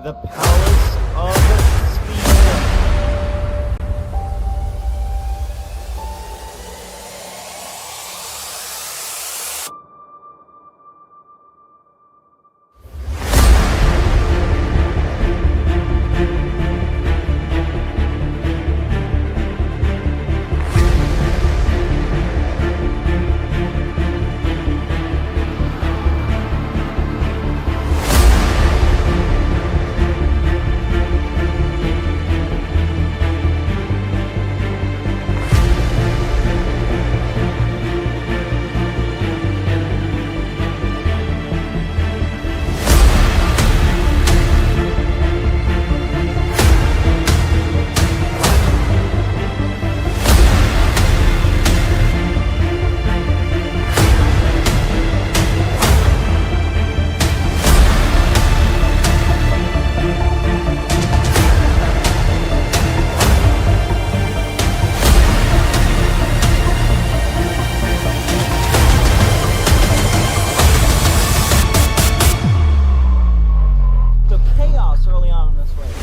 the Palace of Speed. Early on in this race.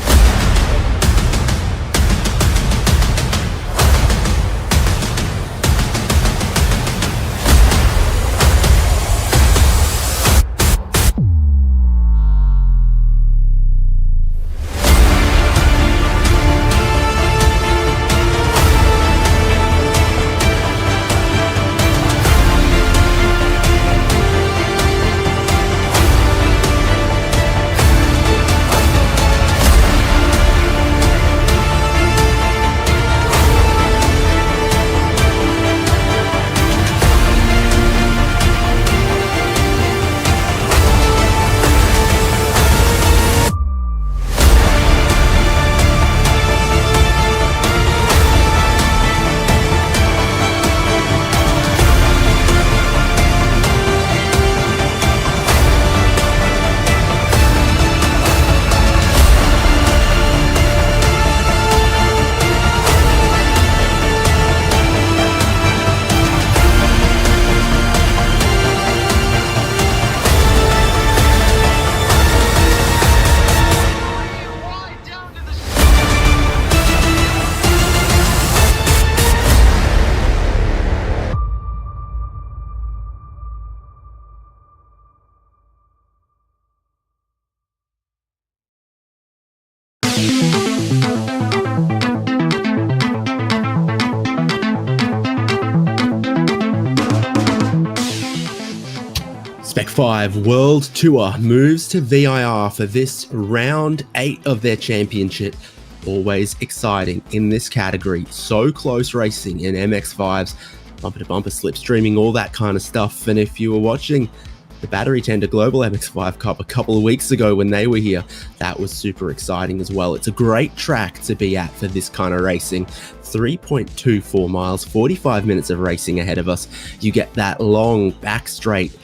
Spec-5 World Tour moves to VIR for this round 8 of their championship. Always exciting in this category. So close racing in MX-5s, bumper-to-bumper slipstreaming, all that kind of stuff. And if you were watching the Battery Tender Global MX-5 Cup a couple of weeks ago when they were here, that was super exciting as well. It's a great track to be at for this kind of racing. 3.24 miles, 45 minutes of racing ahead of us. You get that long back straight,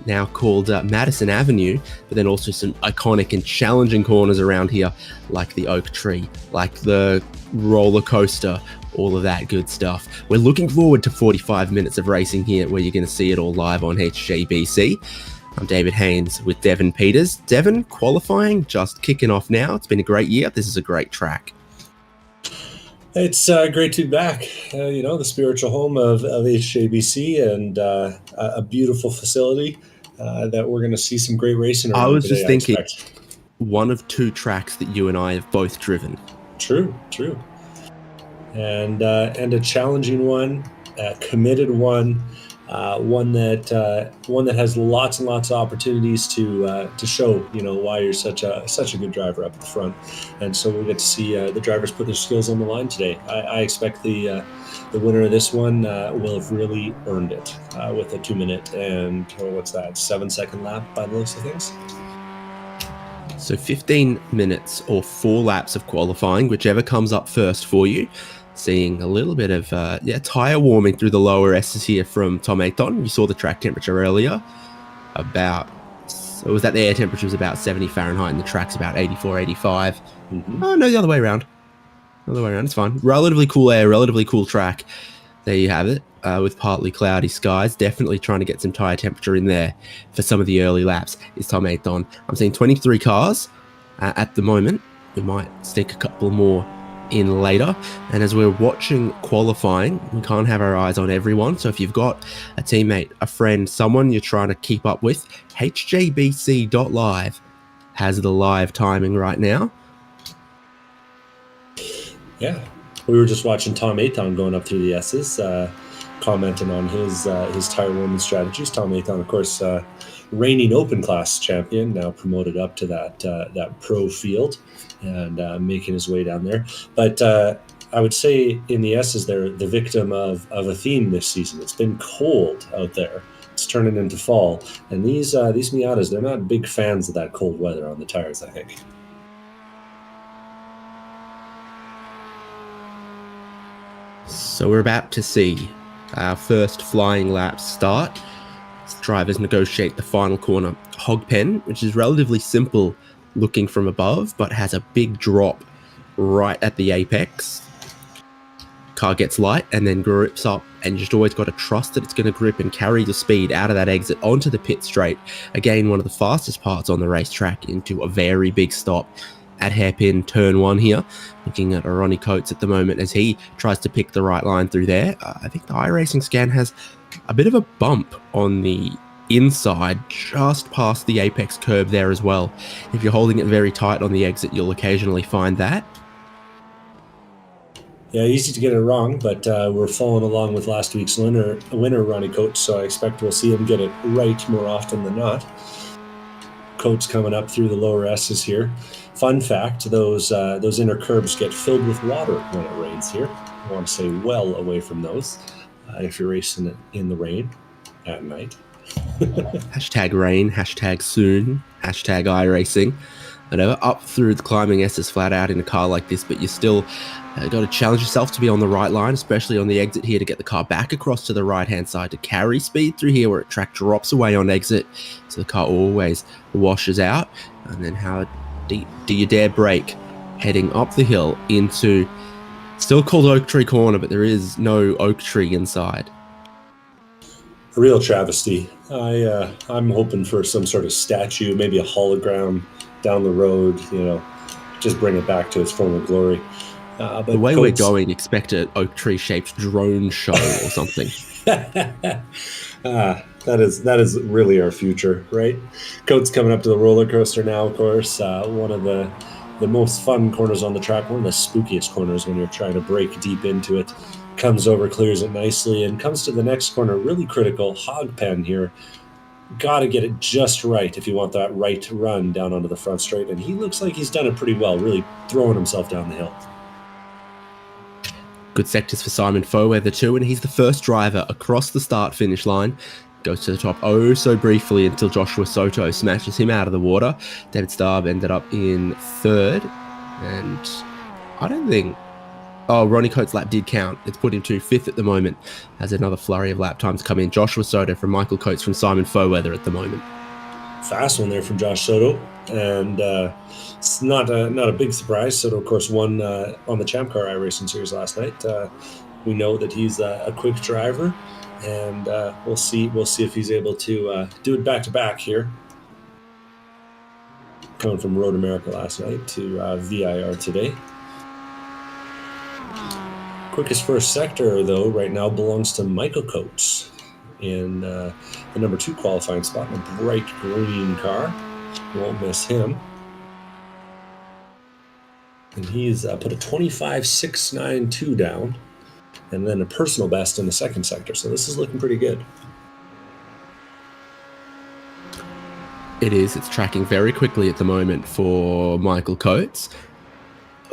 now called Madison Avenue, but then also some iconic and challenging corners around here, like the Oak Tree, like the roller coaster, all of that good stuff. We're looking forward to 45 minutes of racing here, where you're going to see it all live on HJBC. I'm David Haynes with Devin Peters. Devin, qualifying just kicking off now. It's been a great year. This is a great track. It's great to be back. The spiritual home of HJBC, and a beautiful facility that we're going to see some great racing around. I was just thinking, one of two tracks that you and I have both driven. True. And a challenging one, a committed one, one that has lots and lots of opportunities to show why you're such a good driver up at the front. And so we'll get to see the drivers put their skills on the line today. I expect the winner of this one will have really earned it with a 2-minute and 7-second lap by the looks of things. So 15 minutes or 4 laps of qualifying, whichever comes up first for you. Seeing a little bit of tyre warming through the lower S's here from Tom Ayton. You saw the track temperature earlier. It was that the air temperature was about 70 Fahrenheit and the track's about 84, 85. Mm-hmm. Oh, no, the other way around. It's fine. Relatively cool air, relatively cool track. There you have it, with partly cloudy skies. Definitely trying to get some tyre temperature in there for some of the early laps is Tom Ayton. I'm seeing 23 cars. at the moment. We might stick a couple more in later. And as we're watching qualifying, we can't have our eyes on everyone. So if you've got a teammate, a friend, someone you're trying to keep up with, HJBC.live has the live timing right now. Yeah, we were just watching Tom Aton going up through the S's, commenting on his tire warming strategies. Tom Aton, of course, reigning open class champion, now promoted up to that pro field and making his way down there. But I would say in the S's, they're the victim of a theme this season. It's been cold out there. It's turning into fall, and these Miatas, they're not big fans of that cold weather on the tires, I think. So we're about to see our first flying lap start. Drivers negotiate the final corner hog pen, which is relatively simple looking from above, but has a big drop right at the apex. Car gets light and then grips up, and you just always got to trust that it's going to grip and carry the speed out of that exit onto the pit straight. Again, one of the fastest parts on the racetrack into a very big stop at hairpin turn 1 here. Looking at Ronnie Coates at the moment as he tries to pick the right line through there. I think the iRacing scan has a bit of a bump on the inside just past the apex curb there as well. If you're holding it very tight on the exit, you'll occasionally find that. Yeah, easy to get it wrong, but we're following along with last week's winner, Ronnie Coates, so I expect we'll see him get it right more often than not. Coates coming up through the lower S's here. Fun fact, those inner curbs get filled with water when it rains here. I want to stay well away from those if you're racing it in the rain at night. Hashtag rain, hashtag soon, hashtag iRacing. Whatever, up through the climbing S's flat out in a car like this, but you still got to challenge yourself to be on the right line, especially on the exit here, to get the car back across to the right-hand side to carry speed through here where it track drops away on exit. So the car always washes out. And then how deep do you dare brake? Heading up the hill into, still called Oak Tree Corner, but there is no oak tree inside. A real travesty. I'm hoping for some sort of statue, maybe a hologram down the road, just bring it back to its former glory. But the way we're going, expect an oak tree shaped drone show or something. That is really our future, right? Coates coming up to the roller coaster now, of course. One of the most fun corners on the track, one of the spookiest corners when you're trying to break deep into it. Comes over, clears it nicely, and comes to the next corner, really critical, hog pen here. Got to get it just right if you want that right run down onto the front straight, and he looks like he's done it pretty well, really throwing himself down the hill. Good sectors for Simon Foweather too, and he's the first driver across the start-finish line. Goes to the top oh so briefly until Joshua Soto smashes him out of the water. David Starb ended up in third, and I don't think... Oh, Ronnie Coates' lap did count. It's put him to fifth at the moment as another flurry of lap times come in. Joshua Soto from Michael Coates from Simon Foweather at the moment. Fast one there from Josh Soto, and it's not a big surprise. Soto, of course, won on the Champ Car iRacing Series last night. We know that he's a quick driver, and we'll see if he's able to do it back to back here. Coming from Road America last night to VIR today. Quickest first sector, though, right now belongs to Michael Coates in the number 2 qualifying spot in a bright green car. Won't miss him. And he's put a 25.692 down, and then a personal best in the second sector. So this is looking pretty good. It is. It's tracking very quickly at the moment for Michael Coates.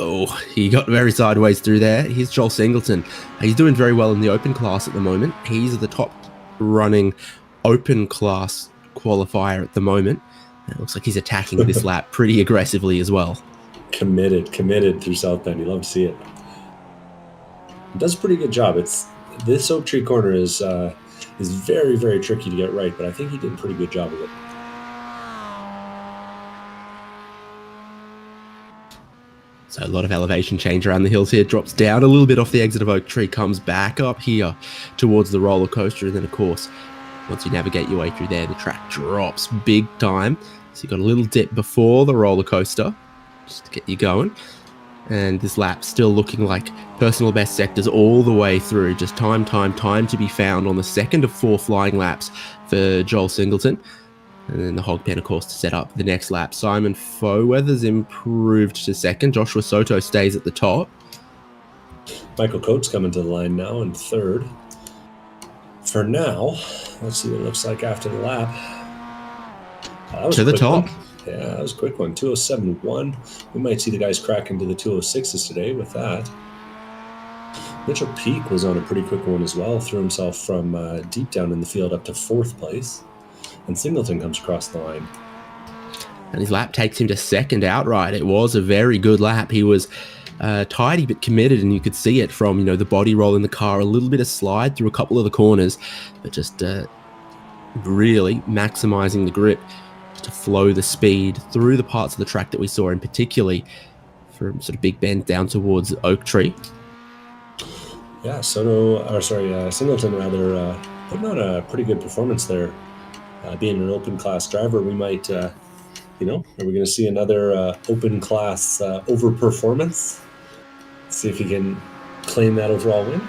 Oh, he got very sideways through there. Here's Joel Singleton. He's doing very well in the open class at the moment. He's the top running open class qualifier at the moment. It looks like he's attacking this lap pretty aggressively as well. Committed through South Bend. You love to see it. He does a pretty good job. This Oak Tree Corner is very, very tricky to get right, but I think he did a pretty good job of it. So a lot of elevation change around the hills here. Drops down a little bit off the exit of Oak Tree, comes back up here towards the roller coaster, and then of course, once you navigate your way through there, the track drops big time. So you got a little dip before the roller coaster, just to get you going. And this lap still looking like personal best sectors all the way through. Just time to be found on the second of 4 flying laps for Joel Singleton. And then the hog pen, of course, to set up the next lap. Simon Foweather's improved to second. Joshua Soto stays at the top. Michael Coates coming to the line now in third. For now, let's see what it looks like after the lap. That was to the top. One. Yeah, that was a quick one. 207.1. We might see the guys crack into the 206s today with that. Mitchell Peak was on a pretty quick one as well. Threw himself from deep down in the field up to 4th place. And Singleton comes across the line. And his lap takes him to second outright. It was a very good lap. He was tidy but committed, and you could see it from, you know, the body roll in the car, a little bit of slide through a couple of the corners, but just really maximizing the grip to flow the speed through the parts of the track that we saw, and particularly from sort of Big Bend down towards Oak Tree. Yeah, Singleton rather putting on a pretty good performance there. Being an open class driver, we might, are we going to see another open class overperformance? See if he can claim that overall win.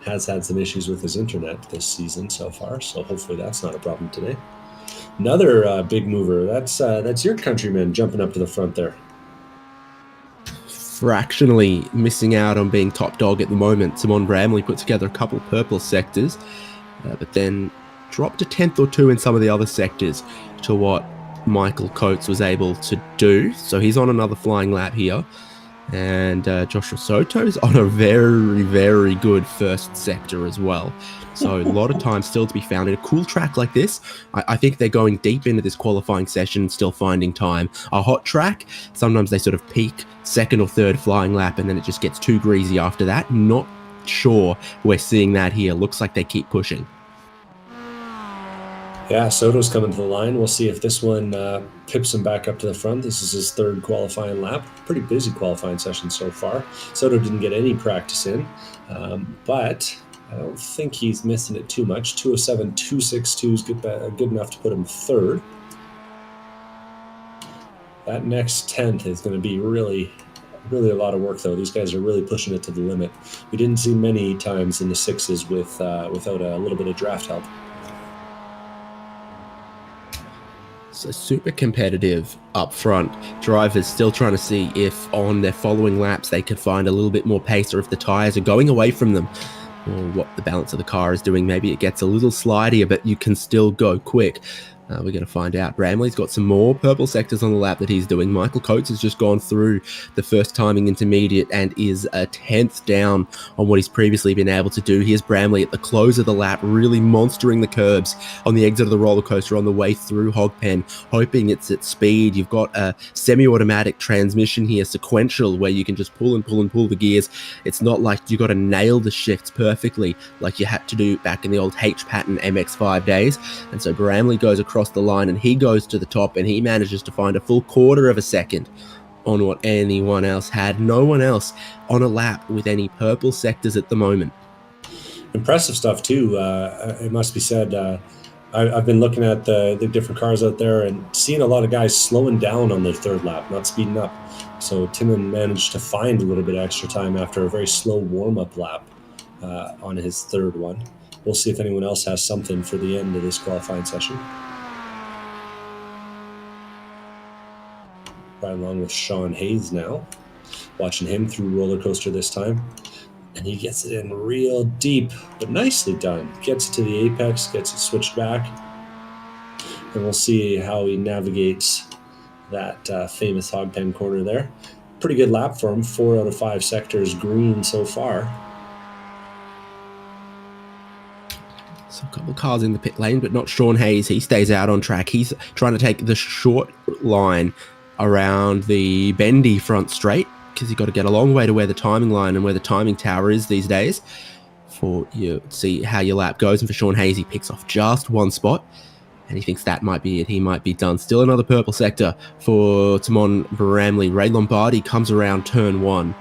Has had some issues with his internet this season so far, so hopefully that's not a problem today. Another big mover. That's your countryman jumping up to the front there. Fractionally missing out on being top dog at the moment. Simon Bramley put together a couple purple sectors, but then dropped a 10th or 2 in some of the other sectors to what Michael Coates was able to do. So he's on another flying lap here. And Joshua Soto's on a very, very good first sector as well. So a lot of time still to be found in a cool track like this. I think they're going deep into this qualifying session, still finding time. A hot track, sometimes they sort of peak second or third flying lap, and then it just gets too greasy after that. Not sure we're seeing that here. Looks like they keep pushing. Yeah, Soto's coming to the line. We'll see if this one pips him back up to the front. This is his 3rd qualifying lap. Pretty busy qualifying session so far. Soto didn't get any practice in, but I don't think he's missing it too much. 207.262 is good enough to put him 3rd. That next 10th is going to be really a lot of work, though. These guys are really pushing it to the limit. We didn't see many times in the 6s without a little bit of draft help. So super competitive up front. Drivers still trying to see if on their following laps they can find a little bit more pace, or if the tyres are going away from them, or what the balance of the car is doing. Maybe it gets a little slidier, but you can still go quick. We're going to find out. Bramley's got some more purple sectors on the lap that he's doing. Michael Coates has just gone through the first timing intermediate and is a 10th down on what he's previously been able to do. Here's Bramley at the close of the lap, really monstering the curbs on the exit of the roller coaster on the way through Hogpen, hoping it's at speed. You've got a semi-automatic transmission here, sequential, where you can just pull the gears. It's not like you got to nail the shifts perfectly like you had to do back in the old H-Pattern MX-5 days. And so Bramley goes across the line and he goes to the top, and he manages to find a full quarter of a second on what anyone else had. No one else on a lap with any purple sectors at the moment. Impressive stuff too. It must be said. I've been looking at the different cars out there and seeing a lot of guys slowing down on their 3rd lap, not speeding up. So Timon managed to find a little bit of extra time after a very slow warm-up lap on his 3rd one. We'll see if anyone else has something for the end of this qualifying session. Right along with Sean Hayes now. Watching him through roller coaster this time. And he gets it in real deep, but nicely done. Gets it to the apex, gets it switched back. And we'll see how he navigates that famous hogpen corner there. Pretty good lap for him. 4 out of 5 sectors green so far. So a couple of cars in the pit lane, but not Sean Hayes. He stays out on track. He's trying to take the short line around the bendy front straight, because you've got to get a long way to where the timing line and where the timing tower is these days for you to see how your lap goes. And for Sean Hayes, he picks off just 1 spot, and he thinks that might be it. He might be done. Still another purple sector for Timon Bramley. Ray Lombardi comes around turn 1.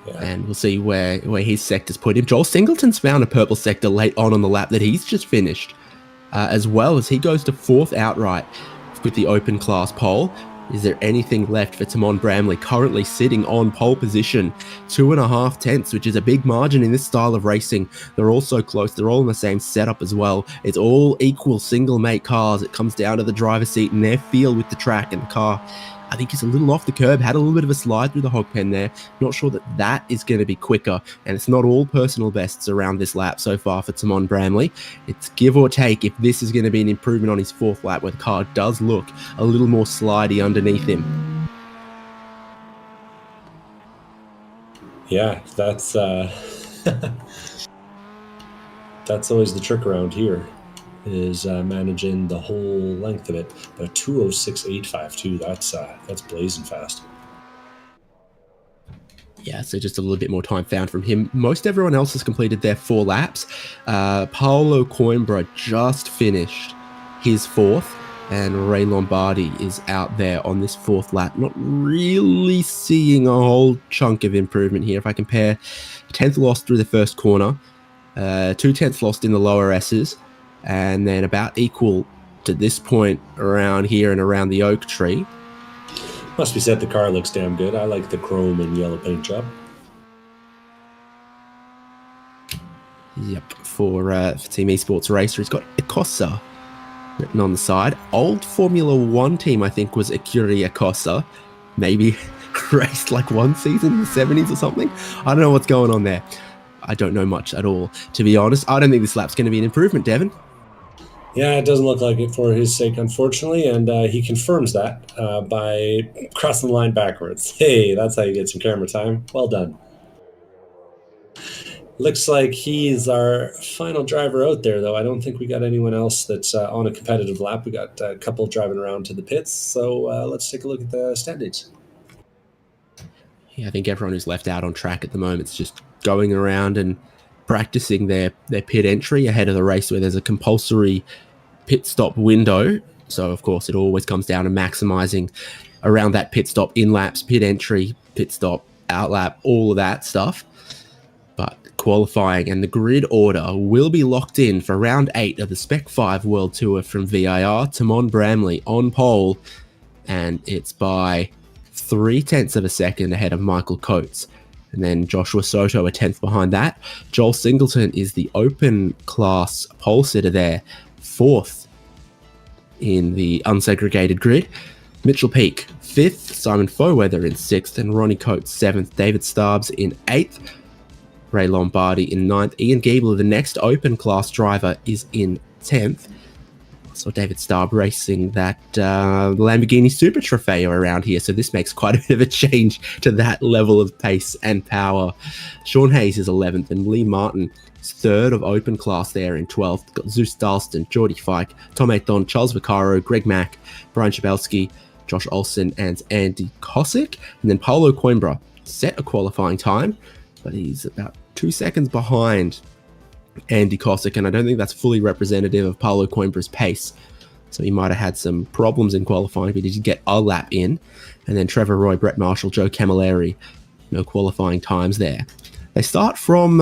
Yeah. And we'll see where his sectors put him. Joel Singleton's found a purple sector late on the lap that he's just finished. as well as he goes to 4th outright with the open class pole. Is there anything left for Timon Bramley, currently sitting on pole position, 2.5 tenths, which is a big margin in this style of racing. They're all so close. They're all in the same setup as well. It's all equal single mate cars. It comes down to the driver's seat and their feel with the track, and the car, I think, is a little off the curb, had a little bit of a slide through the hog pen there. Not sure that is going to be quicker, and it's not all personal bests around this lap so far for Timon Bramley. It's give or take if this is going to be an improvement on his 4th lap, where the car does look a little more slidey underneath him. Yeah, that's that's always the trick around here, is managing the whole length of it. But 2:06.852, that's blazing fast. Yeah, so just a little bit more time found from him. Most everyone else has completed their 4 laps. Paolo Coimbra just finished his 4th, and Ray Lombardi is out there on this 4th lap. Not really seeing a whole chunk of improvement here. If I compare 10th lost through the first corner, 2 tenths lost in the lower S's, and then about equal to this point around here and around the oak tree. Must be said, the car looks damn good. I like the chrome and yellow paint job. Yep, for Team Esports Racer, he's got Ecossa written on the side. Old Formula 1 team, I think, was Akiri Ecossa. Maybe raced like one season in the 70s or something. I don't know what's going on there. I don't know much at all, to be honest. I don't think this lap's going to be an improvement, Devin. Yeah, it doesn't look like it for his sake, unfortunately, and he confirms that by crossing the line backwards. Hey, that's how you get some camera time. Well done. Looks like he's our final driver out there, though. I don't think we got anyone else that's on a competitive lap. We got a couple driving around to the pits, so let's take a look at the standings. Yeah, I think everyone who's left out on track at the moment is just going around and practicing their pit entry ahead of the race, where there's a compulsory pit stop window. So, of course, it always comes down to maximizing around that pit stop, in laps, pit entry, pit stop, out lap, all of that stuff. But qualifying and the grid order will be locked in for round 8 of the Spec-5 World Tour from VIR. Timon Bramley on pole, and it's by 3 tenths of a second ahead of Michael Coates. And then Joshua Soto a 10th behind that. Joel Singleton is the open class pole sitter there, 4th in the unsegregated grid. Mitchell Peake 5th, Simon Foweather in 6th, and Ronnie Coates 7th. David Stubbs in 8th, Ray Lombardi in 9th. Ian Giebler, the next open class driver, is in 10th. So David Starb racing that Lamborghini Super Trofeo around here, so this makes quite a bit of a change to that level of pace and power. Sean Hayes is 11th, and Lee Martin is 3rd of open class there in 12th. Got Zeus Dalston, Geordie Fike, Tom Athon, Charles Vaccaro, Greg Mack, Brian Chabelsky, Josh Olsen, and Andy Kosick. And then Paolo Coimbra set a qualifying time, but he's about 2 seconds behind Andy Kosick, and I don't think that's fully representative of Paolo Coimbra's pace. So he might have had some problems in qualifying, but he did get a lap in. And then Trevor Roy, Brett Marshall, Joe Camilleri, no qualifying times there. They start from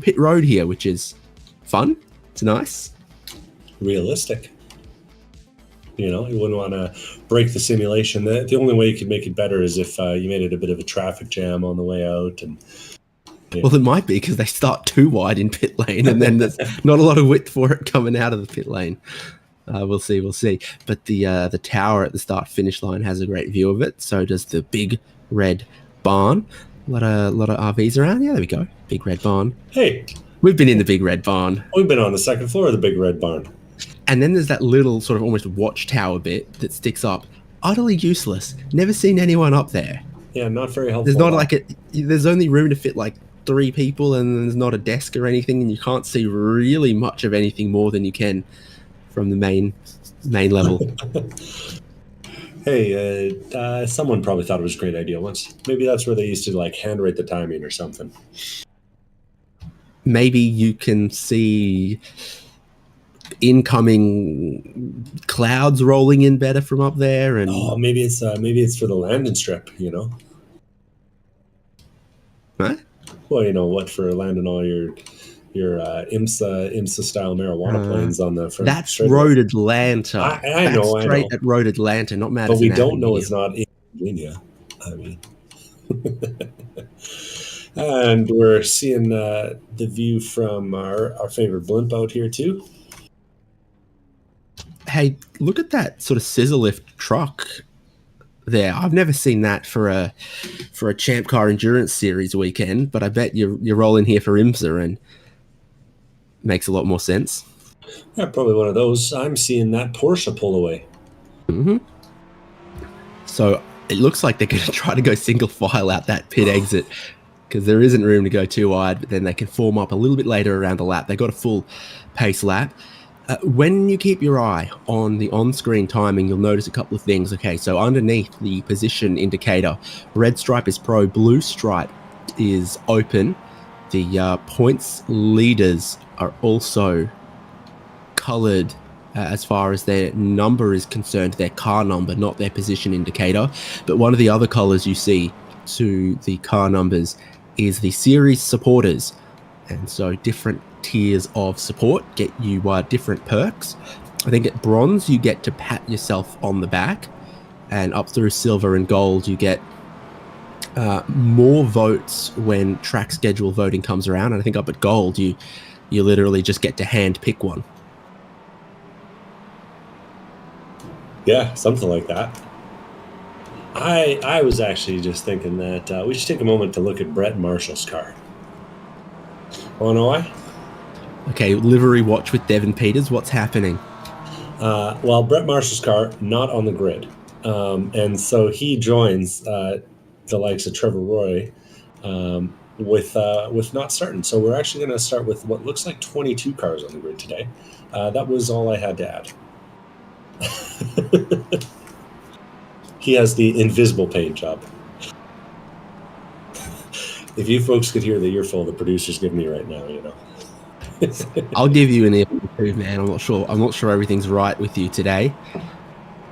pit road here, which is fun. It's nice. Realistic. You know, you wouldn't want to break the simulation. The only way you could make it better is if you made it a bit of a traffic jam on the way out. And well, it might be because they start too wide in pit lane, and then there's not a lot of width for it coming out of the pit lane. We'll see. But the tower at the start-finish line has a great view of it. So does the big red barn. A lot of RVs around. Yeah, there we go. Big red barn. Hey, we've been in the big red barn. We've been on the second floor of the big red barn. And then there's that little sort of almost watchtower bit that sticks up. Utterly useless. Never seen anyone up there. Yeah, not very helpful. There's not there's only room to fit like 3 people, and there's not a desk or anything, and you can't see really much of anything more than you can from the main level. Hey, someone probably thought it was a great idea once. Maybe that's where they used to like handwrite the timing or something. Maybe you can see incoming clouds rolling in better from up there, and maybe it's for the landing strip, you know. Huh? Well, you know what, for landing all your IMSA style marijuana planes on the front. That's Road Atlanta. I That's know, straight I know. at Road Atlanta, not But Madison we don't Avenue know here. it's not in Virginia. I mean, and we're seeing the view from our favorite blimp out here too. Hey, look at that sort of scissor lift truck there. I've never seen that for a Champ Car Endurance Series weekend, but I bet you're rolling here for IMSA and makes a lot more sense. Yeah, probably one of those. I'm seeing that Porsche pull away. Mm-hmm. So it looks like they're going to try to go single file out that pit exit because there isn't room to go too wide, but then they can form up a little bit later around the lap. They got a full pace lap. When you keep your eye on the on-screen timing, you'll notice a couple of things. Okay, so underneath the position indicator, red stripe is pro, blue stripe is open. The points leaders are also colored as far as their number is concerned, their car number, not their position indicator. But one of the other colors you see to the car numbers is the series supporters. And so different tiers of support get you different perks. I think at bronze, you get to pat yourself on the back. And up through silver and gold, you get more votes when track schedule voting comes around. And I think up at gold, you literally just get to hand pick one. Yeah, something like that. I was actually just thinking that we should take a moment to look at Brett Marshall's car. Oh, no, why? Okay, livery watch with Devin Peters. What's happening? Well, Brett Marshall's car, not on the grid. And so he joins the likes of Trevor Roy with not starting. So we're actually going to start with what looks like 22 cars on the grid today. That was all I had to add. He has the invisible paint job. If you folks could hear the earful the producer's giving me right now, you know. I'll give you an earful too, man. I'm not sure everything's right with you today.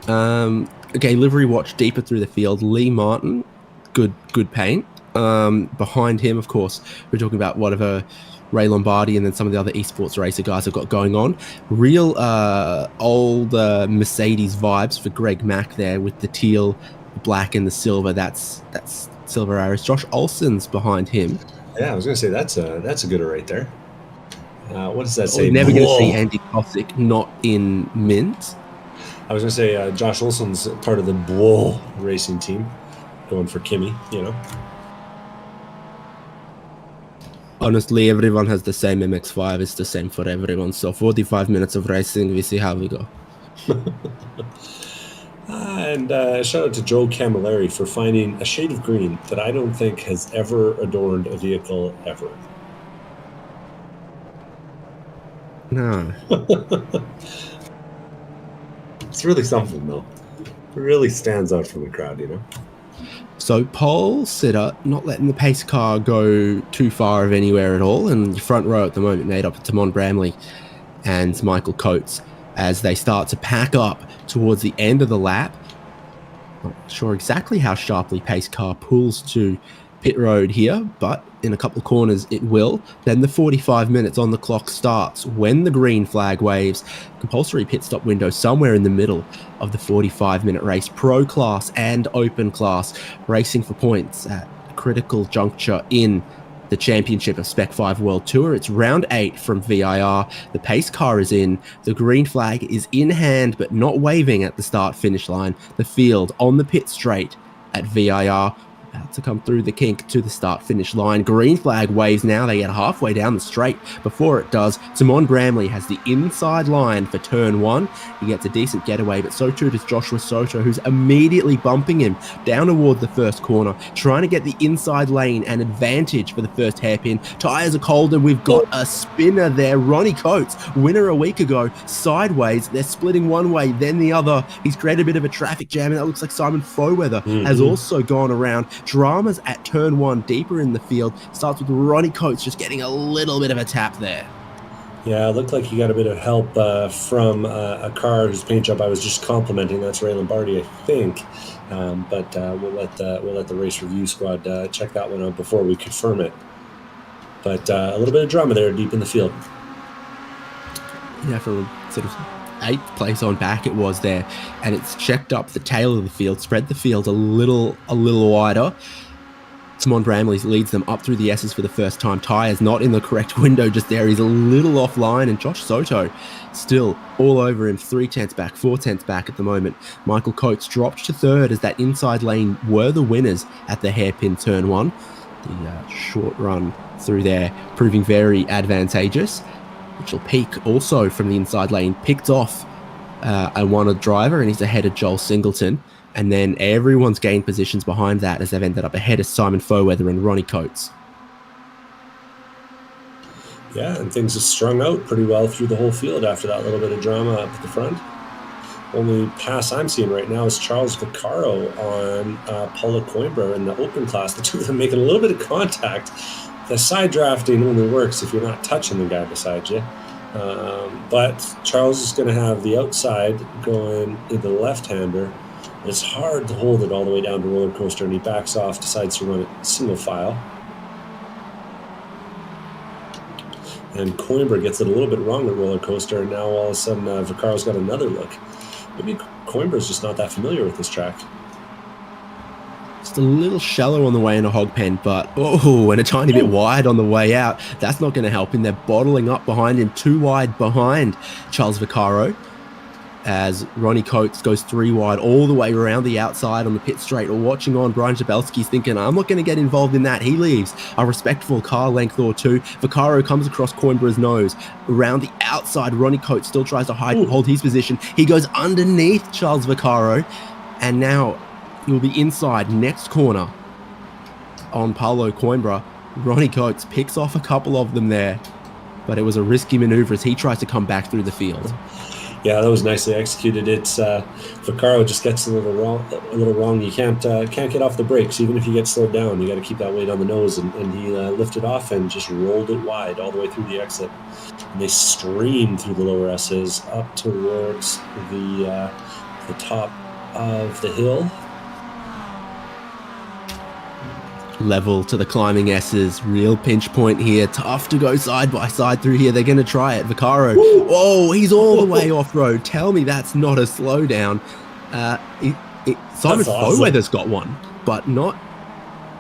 Okay, livery watch deeper through the field. Lee Martin, good paint. Behind him, of course, we're talking about whatever Ray Lombardi and then some of the other esports racer guys have got going on. Real old Mercedes vibes for Greg Mack there with the teal, the black, and the silver. That's Silver Arrows. Josh Olson's behind him. Yeah, I was going to say that's a good right there. What does that say? We're never going to see Andy Kosick not in mint. I was going to say Josh Olson's part of the Bull racing team, going for Kimmy, you know. Honestly, everyone has the same MX-5. It's the same for everyone. So 45 minutes of racing, we see how we go. And shout out to Joe Camilleri for finding a shade of green that I don't think has ever adorned a vehicle ever. No. It's really something, though. It really stands out from the crowd, you know? So pole sitter, not letting the pace car go too far of anywhere at all. And front row at the moment made up of Timon Bramley and Michael Coates as they start to pack up towards the end of the lap. Not sure exactly how sharply pace car pulls to pit road here, but in a couple of corners it will. Then the 45 minutes on the clock starts when the green flag waves. Compulsory pit stop window somewhere in the middle of the 45-minute race. Pro class and open class racing for points at a critical juncture in the championship of Spec-5 World Tour. It's round 8 from VIR. The pace car is in. The green flag is in hand but not waving at the start-finish line. The field on the pit straight at VIR. About to come through the kink to the start-finish line. Green flag waves now. They get halfway down the straight. Before it does, Timon Bramley has the inside line for turn 1. He gets a decent getaway, but so too does Joshua Soto, who's immediately bumping him down toward the first corner, trying to get the inside lane and advantage for the first hairpin. Tyres are cold, and we've got a spinner there. Ronnie Coates, winner a week ago, sideways. They're splitting one way, then the other. He's created a bit of a traffic jam, and that looks like Simon Foweather has also gone around. Dramas at turn 1 deeper in the field. Starts with Ronnie Coates just getting a little bit of a tap there. Yeah, it looked like he got a bit of help from a car whose paint job I was just complimenting. That's Ray Lombardi, I think. But we'll let the race review squad check that one out before we confirm it. But a little bit of drama there deep in the field. Yeah, from sort of 8th place on back it was there, and it's checked up the tail of the field, spread the field a little wider. Simon Bramley leads them up through the S's for the first time. Tyre's not in the correct window just there. He's a little offline, and Josh Soto still all over him. 3/10 back, 4/10 back at the moment. Michael Coates dropped to 3rd as that inside lane were the winners at the hairpin turn 1. The short run through there proving very advantageous. Mitchell Peak also from the inside lane picked off a wanted driver, and he's ahead of Joel Singleton. And then everyone's gained positions behind that as they've ended up ahead of Simon Foweather and Ronnie Coates. Yeah, and things have strung out pretty well through the whole field after that little bit of drama up at the front. Only pass I'm seeing right now is Charles Vaccaro on Paulo Coimbra in the open class. The two of them making a little bit of contact. The side drafting only works if you're not touching the guy beside you. But Charles is going to have the outside going into the left-hander. It's hard to hold it all the way down to roller coaster, and he backs off, decides to run it single file. And Coimbra gets it a little bit wrong at roller coaster, and now all of a sudden Vaccaro's got another look. Maybe Coimbra's just not that familiar with this track. Just a little shallow on the way in a hog pen, but and a tiny bit wide on the way out. That's not going to help him. They're bottling up behind him, too wide behind Charles Vaccaro, as Ronnie Coates goes 3 wide all the way around the outside on the pit straight. Or watching on, Brian Jabelski's thinking, I'm not going to get involved in that. He leaves a respectful car length or two. Vaccaro comes across Coimbra's nose. Around the outside, Ronnie Coates still tries to hold his position. He goes underneath Charles Vaccaro, and now he'll be inside next corner on Paulo Coimbra. Ronnie Coates picks off a couple of them there, but it was a risky maneuver as he tries to come back through the field. Yeah, that was nicely executed. It's Vaccaro just gets a little wrong. You can't get off the brakes, even if you get slowed down. You got to keep that weight on the nose, and he lifted off and just rolled it wide all the way through the exit. And they stream through the lower S's up towards the top of the hill. Level to the climbing S's. Real pinch point here. Tough to go side by side through here. They're going to try it. Vaccaro. Oh, he's all the way off road. Tell me that's not a slowdown. Simon Foweather's got one, but not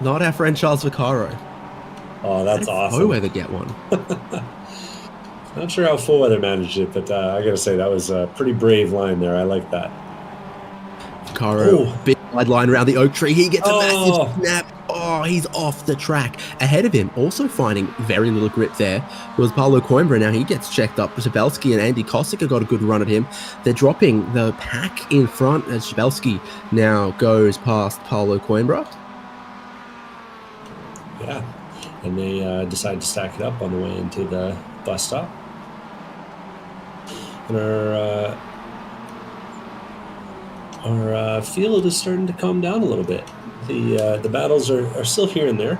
our friend Charles Vaccaro. Oh, that's awesome. Foweather get one. Not sure how Foweather managed it, but I got to say that was a pretty brave line there. I like that. Vaccaro, big wide line around the oak tree. He gets a massive snap. Oh, he's off the track. Ahead of him, also finding very little grip there, was Paulo Coimbra. Now he gets checked up. Jabelski and Andy Kosica got a good run at him. They're dropping the pack in front as Jabelski now goes past Paulo Coimbra. Yeah, and they decide to stack it up on the way into the bus stop. And our field is starting to calm down a little bit. The battles are still here and there,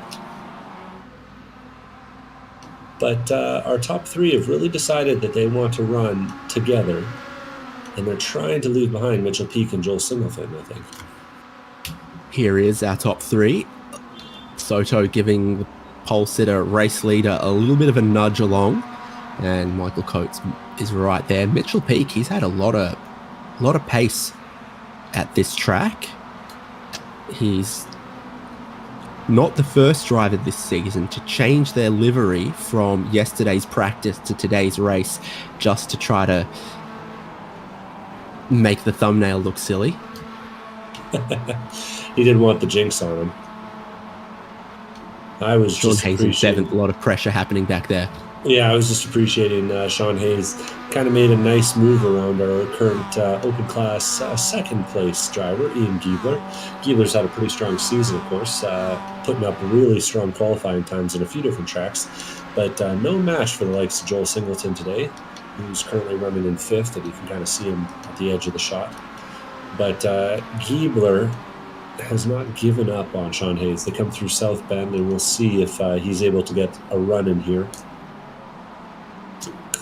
but our top 3 have really decided that they want to run together, and they're trying to leave behind Mitchell Peak and Joel Singleton, I think. Here is our top 3. Soto giving the pole sitter race leader a little bit of a nudge along, and Michael Coates is right there. Mitchell Peak, he's had a lot of pace at this track. He's not the first driver this season to change their livery from yesterday's practice to today's race just to try to make the thumbnail look silly. He didn't want the jinx on him. I was Sean just Hayes in 7th, a lot of pressure happening back there. Yeah, I was just appreciating Sean Hayes kind of made a nice move around our current open class second place driver, Ian Giebler. Giebler's had a pretty strong season, of course, putting up really strong qualifying times in a few different tracks, but no match for the likes of Joel Singleton today, who's currently running in 5th, and you can kind of see him at the edge of the shot. But Giebler has not given up on Sean Hayes. They come through South Bend, and we'll see if he's able to get a run in here.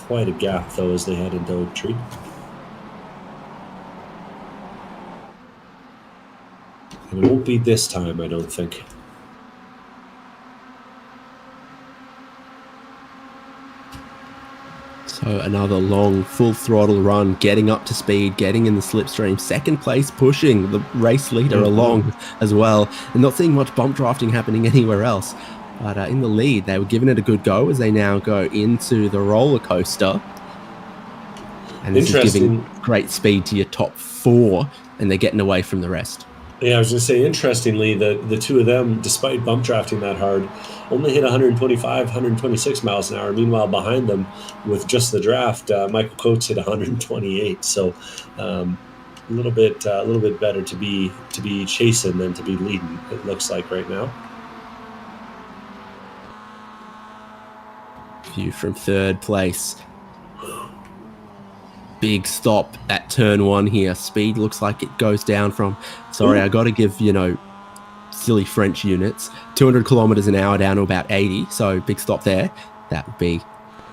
Quite a gap, though, as they head into Oak Tree. And it won't be this time, I don't think. So another long, full throttle run, getting up to speed, getting in the slipstream, second place, pushing the race leader along as well, and not seeing much bump drafting happening anywhere else. But in the lead, they were giving it a good go as they now go into the roller coaster. And this is giving great speed to your top 4, and they're getting away from the rest. Yeah, I was going to say, interestingly, the two of them, despite bump drafting that hard, only hit 125, 126 miles an hour. Meanwhile, behind them, with just the draft, Michael Coates hit 128. So, a little bit better to be chasing than to be leading. It looks like right now. View from third place. Big stop at turn 1 here. Speed looks like it goes down from, sorry, I got to give, silly French units, 200 kilometers an hour down to about 80. So big stop there. That would be,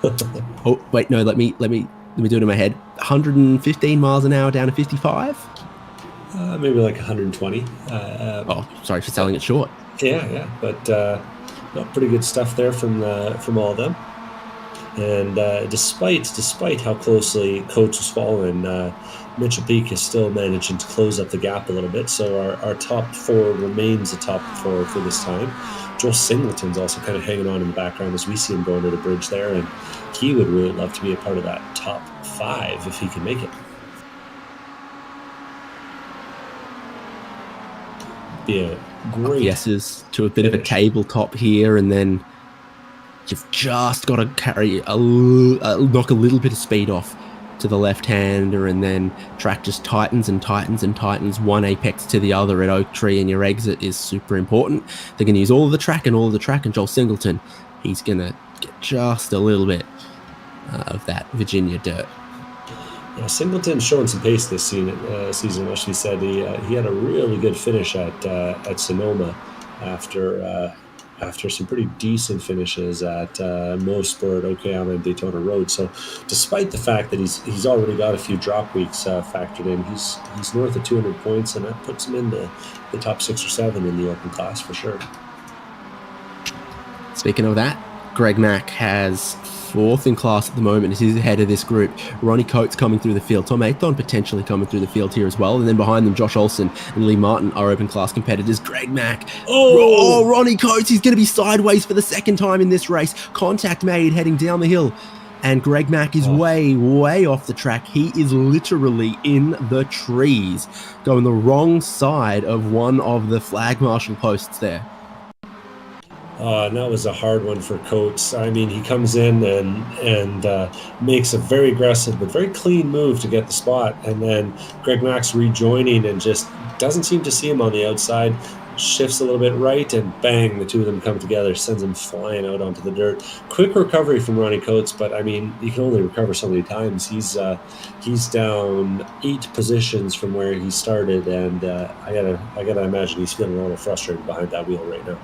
oh, wait, no, let me do it in my head. 115 miles an hour down to 55? Maybe like 120. Oh, sorry for selling it short. Yeah, but pretty good stuff there from all of them. And despite how closely Coates was following, Mitchell Peak is still managing to close up the gap a little bit. So our top 4 remains a top 4 for this time. Joel Singleton's also kind of hanging on in the background as we see him going to the bridge there. And he would really love to be a part of that top 5 if he can make it. Be a great... Yeses to a bit of a tabletop here, and then you've just got to carry knock a little bit of speed off to the left-hander, and then track just tightens and tightens and tightens, one apex to the other at Oak Tree, and your exit is super important. They're going to use all of the track, and Joel Singleton, he's going to get just a little bit of that Virginia dirt. Yeah, Singleton's showing some pace this season. As she said, he had a really good finish at Sonoma after some pretty decent finishes at Mosport, Okayama, and Daytona Road. So despite the fact that he's already got a few drop weeks factored in, he's north of 200 points, and that puts him in the top 6 or 7 in the open class for sure. Speaking of that, Greg Mack has 4th in class at the moment as he's ahead of this group. Ronnie Coates coming through the field. Tom Athon potentially coming through the field here as well. And then behind them, Josh Olsen and Lee Martin are open class competitors. Greg Mack. Oh, Ronnie Coates. He's going to be sideways for the 2nd time in this race. Contact made heading down the hill. And Greg Mack is way, way off the track. He is literally in the trees, going the wrong side of one of the flag marshal posts there. And that was a hard one for Coates. I mean, he comes in and makes a very aggressive but very clean move to get the spot. And then Greg Mack's rejoining and just doesn't seem to see him on the outside. Shifts a little bit right, and bang, the two of them come together, sends him flying out onto the dirt. Quick recovery from Ronnie Coates, but I mean, you can only recover so many times. He's down 8 positions from where he started, and I gotta imagine he's feeling a little frustrated behind that wheel right now.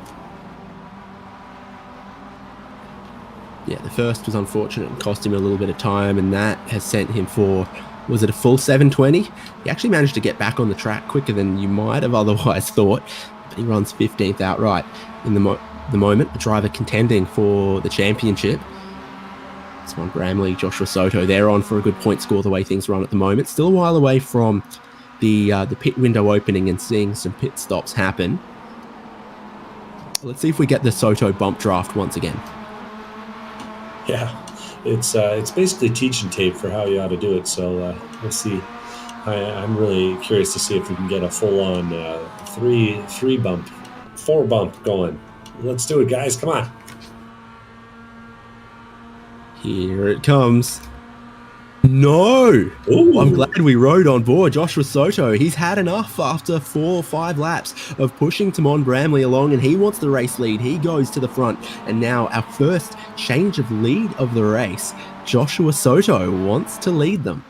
Yeah, the first was unfortunate and cost him a little bit of time, and that has sent him for, was it a full 720? He actually managed to get back on the track quicker than you might have otherwise thought, but he runs 15th outright in the moment. A driver contending for the championship. Simon Bramley, Joshua Soto, they're on for a good point score the way things run at the moment. Still a while away from the pit window opening and seeing some pit stops happen. Let's see if we get the Soto bump draft once again. Yeah, it's basically teaching tape for how you ought to do it. So we'll see. I'm really curious to see if we can get a full-on 4 bump going. Let's do it, guys. Come on. Here it comes. No! Ooh. I'm glad we rode on board. Joshua Soto, he's had enough after 4 or 5 laps of pushing Timon Bramley along, and he wants the race lead. He goes to the front, and now our first change of lead of the race. Joshua Soto wants to lead them.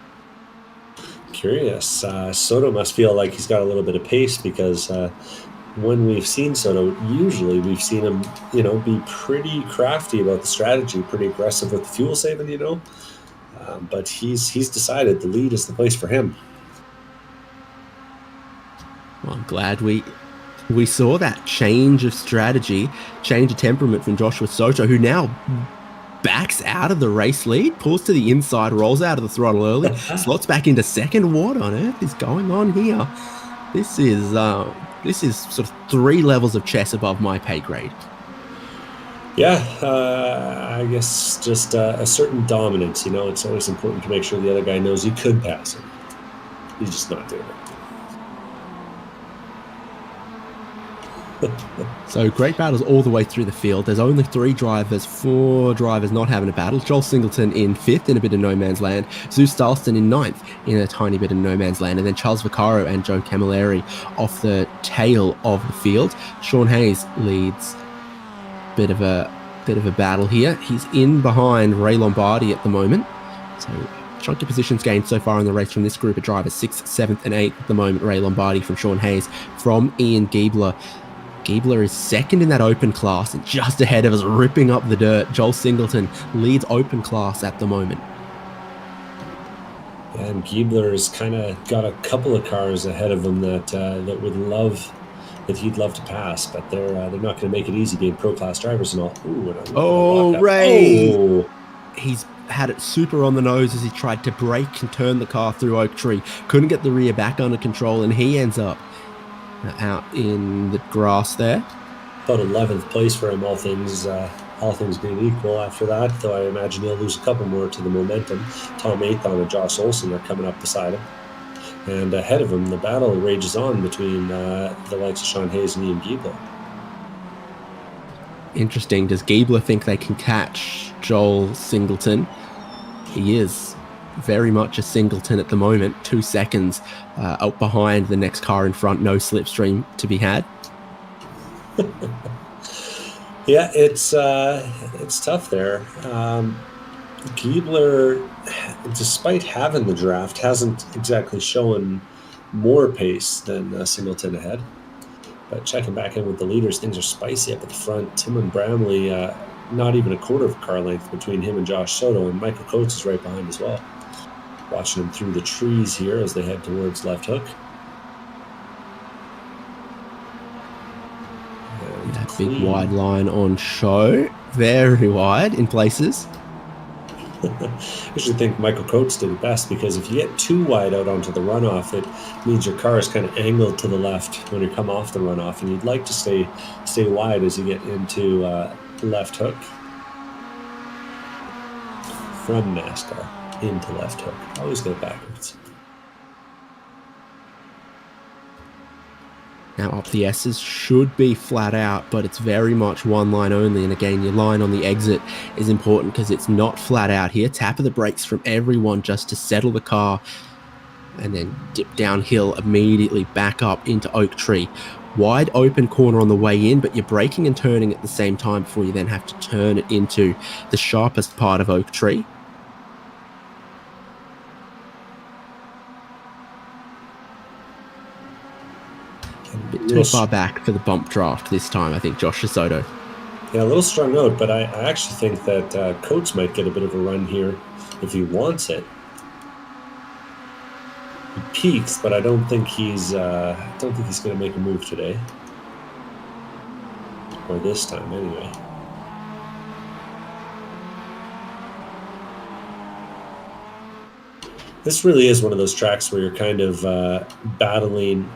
Curious. Soto must feel like he's got a little bit of pace, because when we've seen Soto, usually we've seen him, be pretty crafty about the strategy, pretty aggressive with the fuel saving, but he's decided the lead is the place for him. Well, I'm glad we saw that change of strategy, change of temperament from Joshua Soto, who now backs out of the race lead, pulls to the inside, rolls out of the throttle early, slots back into second. What on earth is going on here? This is sort of 3 levels of chess above my pay grade. Yeah, I guess just a certain dominance. You know, it's always important to make sure the other guy knows you could pass him. He's just not doing it. So great battles all the way through the field. There's only 4 drivers not having a battle. Joel Singleton in 5th in a bit of no man's land. Zeus Starlston in 9th in a tiny bit of no man's land. And then Charles Vaccaro and Joe Camilleri off the tail of the field. Sean Hayes leads. Bit of a battle here. He's in behind Ray Lombardi at the moment. So chunky positions gained so far in the race from this group of drivers. 6th, 7th and 8th at the moment. Ray Lombardi from Sean Hayes from Ian Giebler. Giebler is 2nd in that open class and just ahead of us, ripping up the dirt. Joel Singleton leads open class at the moment. And Giebler's kind of got a couple of cars ahead of him that he'd love to pass, but they're not going to make it easy being pro class drivers and all. Ray! Oh. He's had it super on the nose as he tried to brake and turn the car through Oak Tree. Couldn't get the rear back under control, and he ends up out in the grass there. About 11th place for him, all things being equal after that, though I imagine he'll lose a couple more to the momentum. Tom Athon and Josh Olson are coming up beside him. And ahead of him, the battle rages on between the likes of Sean Hayes and Ian Giebler. Interesting. Does Giebler think they can catch Joel Singleton? He is very much a Singleton at the moment. 2 seconds out behind the next car in front. No slipstream to be had. Yeah, it's tough there. Giebler, despite having the draft, hasn't exactly shown more pace than Singleton ahead. But checking back in with the leaders, things are spicy up at the front. Tim and Bramley, not even a quarter of a car length between him and Josh Soto, and Michael Coates is right behind as well. Watching him through the trees here as they head towards left hook. That big wide line on show. Very wide in places. I usually think Michael Coates did it best, because if you get too wide out onto the runoff, it means your car is kind of angled to the left when you come off the runoff, and you'd like to stay wide as you get into left hook. From NASCAR into left hook. Always go backwards. Now up the S's should be flat out, but it's very much one line only. And again, your line on the exit is important because it's not flat out here. Tap of the brakes from everyone just to settle the car, and then dip downhill, immediately back up into Oak Tree. Wide open corner on the way in, but you're braking and turning at the same time before you then have to turn it into the sharpest part of Oak Tree. A bit too far back for the bump draft this time, I think, Josh Soto. Yeah, a little strung out, but I actually think that Coates might get a bit of a run here if he wants it. He peaks, but I don't think he's going to make a move today, or this time anyway. This really is one of those tracks where you're kind of battling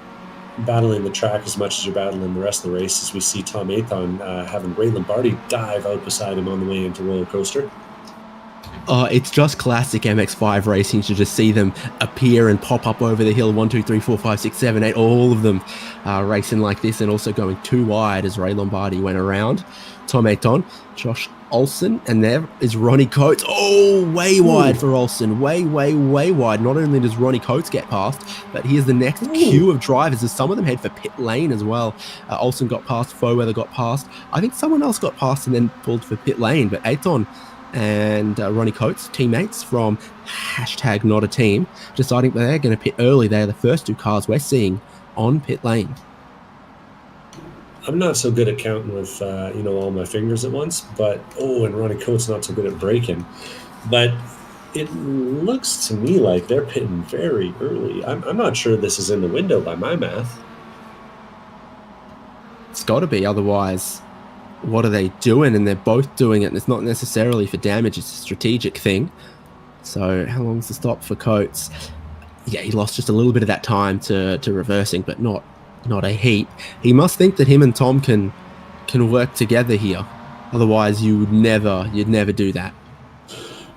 the track as much as you're battling the rest of the race, as we see Tom Athon having Ray Lombardi dive out beside him on the way into roller coaster. It's just classic MX-5 racing to just see them appear and pop up over the hill. 1, 2, 3, 4, 5, 6, 7, 8, all of them racing like this, and also going too wide as Ray Lombardi went around. Tom Athon, Josh Olson, and there is Ronnie Coates. Oh, way wide for Olson. Way wide. Not only does Ronnie Coates get past, but here's the next queue of drivers as some of them head for pit lane as well. Olson got past, Foweather got past. I think someone else got past and then pulled for pit lane, but Athon and Ronnie Coates, teammates from #NotATeam, deciding that they're going to pit early. They're the first 2 cars we're seeing on pit lane. I'm not so good at counting with all my fingers at once, but and Ronnie Coates not so good at braking. But it looks to me like they're pitting very early. I'm not sure this is in the window by my math. It's got to be, otherwise what are they doing? And they're both doing it, and it's not necessarily for damage, it's a strategic thing. So how long's the stop for Coates? Yeah, he lost just a little bit of that time to reversing, but not a heap. He must think that him and Tom can work together here. Otherwise, you'd never do that.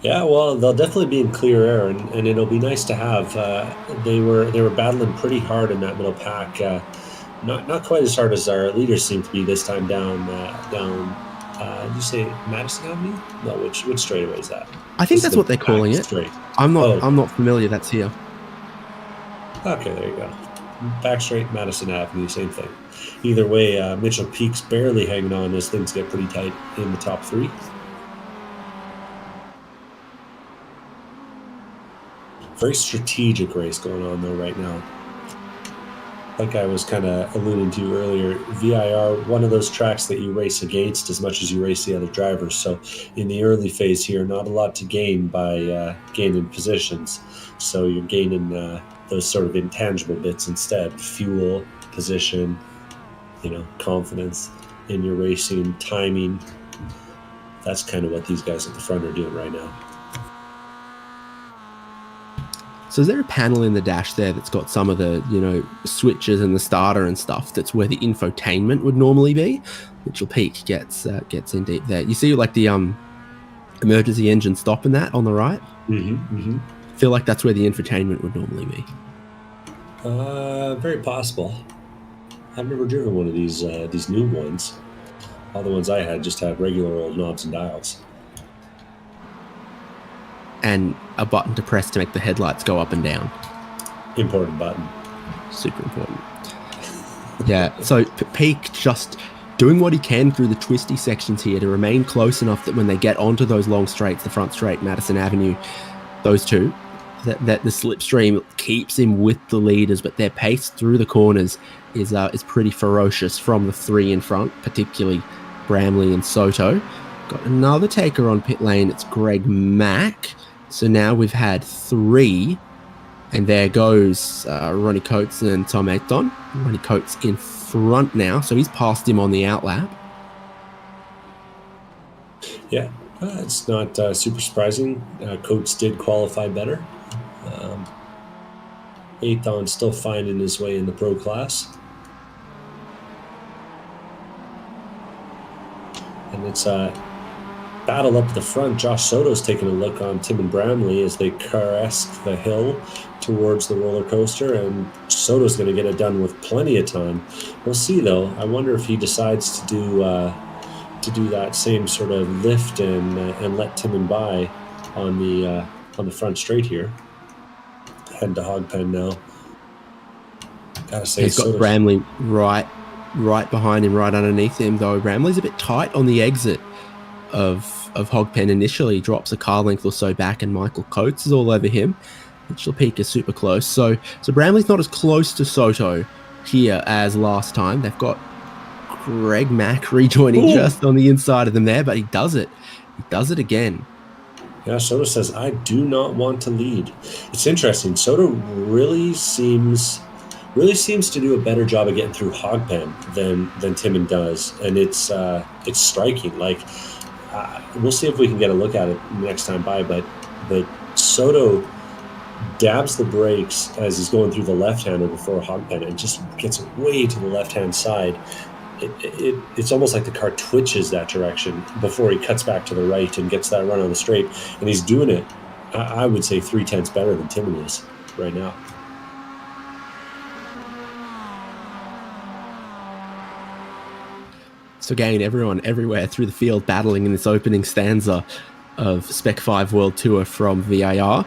Yeah, well, they'll definitely be in clear air, and it'll be nice to have. They were battling pretty hard in that middle pack. Not quite as hard as our leaders seem to be this time down. Did you say Madison Avenue? No, which straightaway is that? I think that's what they're calling it. Straight. I'm not familiar. That's here. Okay, there you go. Back straight, Madison Avenue, same thing. Either way, Mitchell Peak's barely hanging on as things get pretty tight in the top three. Very strategic race going on though right now. Like I was kind of alluding to earlier, VIR, one of those tracks that you race against as much as you race the other drivers. So in the early phase here, not a lot to gain by gaining positions. So you're gaining those sort of intangible bits instead. Fuel, position, confidence in your racing, timing. That's kind of what these guys at the front are doing right now. So is there a panel in the dash there that's got some of the, switches and the starter and stuff that's where the infotainment would normally be? Mitchell Peak gets in deep there. You see like the emergency engine stop and that on the right? Mm-hmm, mm-hmm. I feel like that's where the infotainment would normally be. Very possible. I've never driven one of these new ones. All the ones I had just had regular old knobs and dials. And a button to press to make the headlights go up and down. Important button. Super important. Yeah, so Peak just doing what he can through the twisty sections here to remain close enough that when they get onto those long straights, the front straight, Madison Avenue, those two, that the slipstream keeps him with the leaders, but their pace through the corners is pretty ferocious from the three in front, particularly Bramley and Soto. Got another taker on pit lane. It's Greg Mack. So now we've had three, and there goes Ronnie Coates and Tom Ayton. Ronnie Coates in front now, so he's passed him on the outlap. Yeah, it's not super surprising. Coates did qualify better. Ayton still finding his way in the pro class. And it's battle up the front. Josh Soto's taking a look on Tim and Bramley as they caress the hill towards the roller coaster, and Soto's going to get it done with plenty of time. We'll see though. I wonder if he decides to do that same sort of lift and let Tim by on the front straight here. Head to Hogpen now. Gotta say, he's got Soto's Bramley right behind him, right underneath him though. Bramley's a bit tight on the exit of Hogpen initially, drops a car length or so back, and Michael Coates is all over him. Mitchell Peak is super close. So Bramley's not as close to Soto here as last time. They've got Greg Mack rejoining just on the inside of them there, but he does it. He does it again. Yeah, Soto says, I do not want to lead. It's interesting. Soto really seems to do a better job of getting through Hogpen than Timon does, and it's striking. Like, we'll see if we can get a look at it next time by, but Soto dabs the brakes as he's going through the left-hander before Hogpen and just gets way to the left-hand side. It's almost like the car twitches that direction before he cuts back to the right and gets that run on the straight, and he's doing it, I would say, 3/10 better than Timon is right now. So again, everyone everywhere through the field battling in this opening stanza of Spec-5 World Tour from VIR,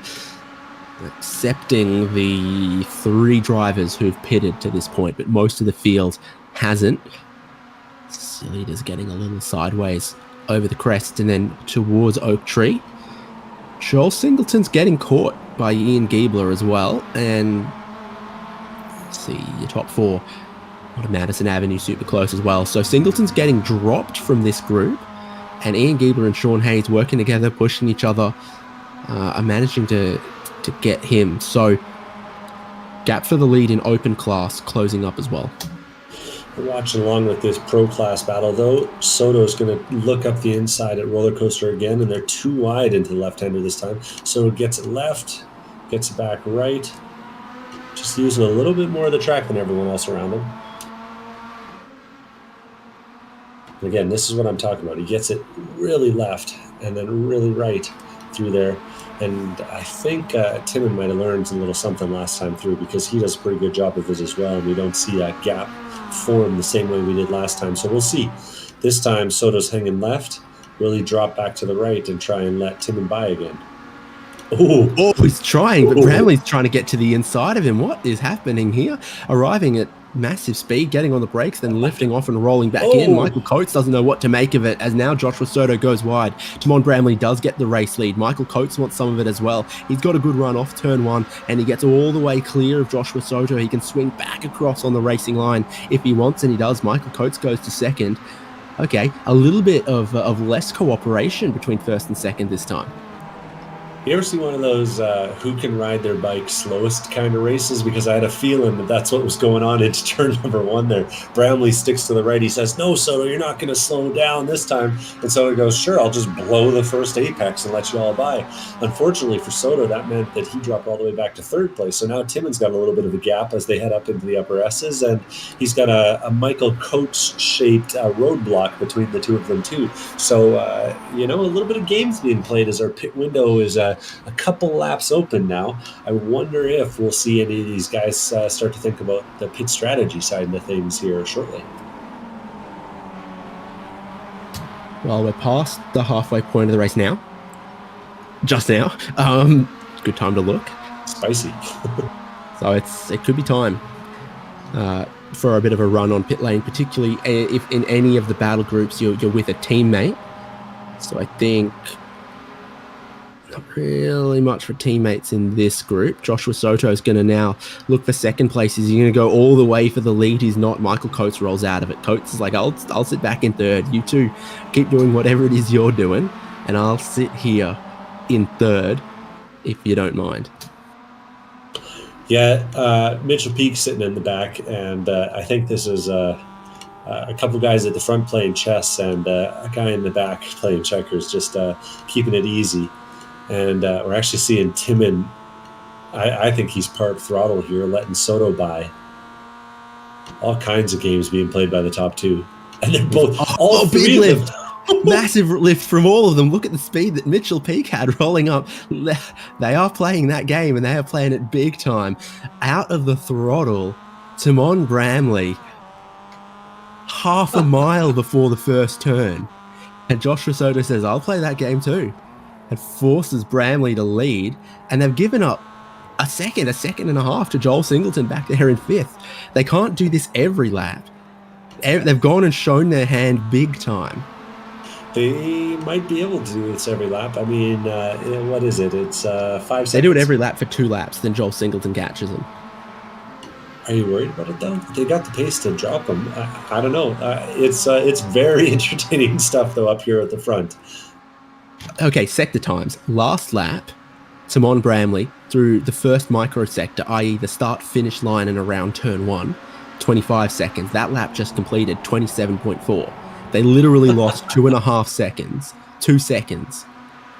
accepting the three drivers who've pitted to this point, but most of the field hasn't. Leader's getting a little sideways over the crest and then towards Oak Tree. Joel Singleton's getting caught by Ian Giebler as well, and let's see, your top four on Madison Avenue super close as well. So Singleton's getting dropped from this group, and Ian Giebler and Sean Hayes working together, pushing each other, are managing to get him. So gap for the lead in open class closing up as well. We're watching along with this pro class battle, though. Soto's going to look up the inside at Roller Coaster again, and they're too wide into the left-hander this time. Soto gets it left, gets it back right, just using a little bit more of the track than everyone else around him. And again, this is what I'm talking about. He gets it really left and then really right through there. And I think Timon might have learned a little something last time through, because he does a pretty good job of it as well. And we don't see that gap form the same way we did last time. So we'll see. This time, Soto's hanging left. Will he drop back to the right and try and let Timon by again? Oh, he's trying, but Bramley's trying to get to the inside of him. What is happening here? Arriving at massive speed, getting on the brakes, then lifting off and rolling back in. Michael Coates doesn't know what to make of it, as now Joshua Soto goes wide. Timon Bramley does get the race lead. Michael Coates wants some of it as well. He's got a good run off turn one, and he gets all the way clear of Joshua Soto. He can swing back across on the racing line if he wants, and he does. Michael Coates goes to second. Okay, a little bit of less cooperation between first and second this time. You ever see one of those who can ride their bike slowest kind of races? Because I had a feeling that that's what was going on into turn number one there. Bramley sticks to the right. He says, "No, Soto, you're not going to slow down this time." And Soto goes, "Sure, I'll just blow the first apex and let you all by." Unfortunately for Soto, that meant that he dropped all the way back to third place. So now Timon's got a little bit of a gap as they head up into the upper S's, and he's got a Michael Coates-shaped roadblock between the two of them too. So, a little bit of games being played as our pit window is a couple laps open now. I wonder if we'll see any of these guys start to think about the pit strategy side of things here shortly. Well, we're past the halfway point of the race now. Just now. Good time to look. Spicy. So it could be time for a bit of a run on pit lane, particularly if in any of the battle groups you're with a teammate. So I think not really much for teammates in this group. Joshua Soto is going to now look for second place. Is he going to go all the way for the lead? He's not. Michael Coates rolls out of it. Coates is like, I'll sit back in third. You two keep doing whatever it is you're doing, and I'll sit here in third if you don't mind. Yeah, Mitchell Peak sitting in the back, and I think this is a couple guys at the front playing chess and a guy in the back playing checkers, just keeping it easy. And we're actually seeing Timon, I think he's part throttle here, letting Soto by. All kinds of games being played by the top two. And they're both, all three big of lift. them. Massive lift from all of them. Look at the speed that Mitchell Peak had rolling up. They are playing that game, and they are playing it big time. Out of the throttle, Timon Bramley, half a mile before the first turn. And Joshua Soto says, I'll play that game too. And forces Bramley to lead. And they've given up a second and a half to Joel Singleton back there in fifth. They can't do this every lap. They've gone and shown their hand big time. They might be able to do this every lap. I mean, what is it? It's 5 seconds. They do it every lap for 2 laps, then Joel Singleton catches them. Are you worried about it, though? They got the pace to drop them. I don't know. It's very entertaining stuff, though, up here at the front. Okay, sector times. Last lap, Timon Bramley through the first micro sector, i.e. the start-finish line and around turn 1, 25 seconds. That lap just completed 27.4. They literally lost 2.5 seconds, 2 seconds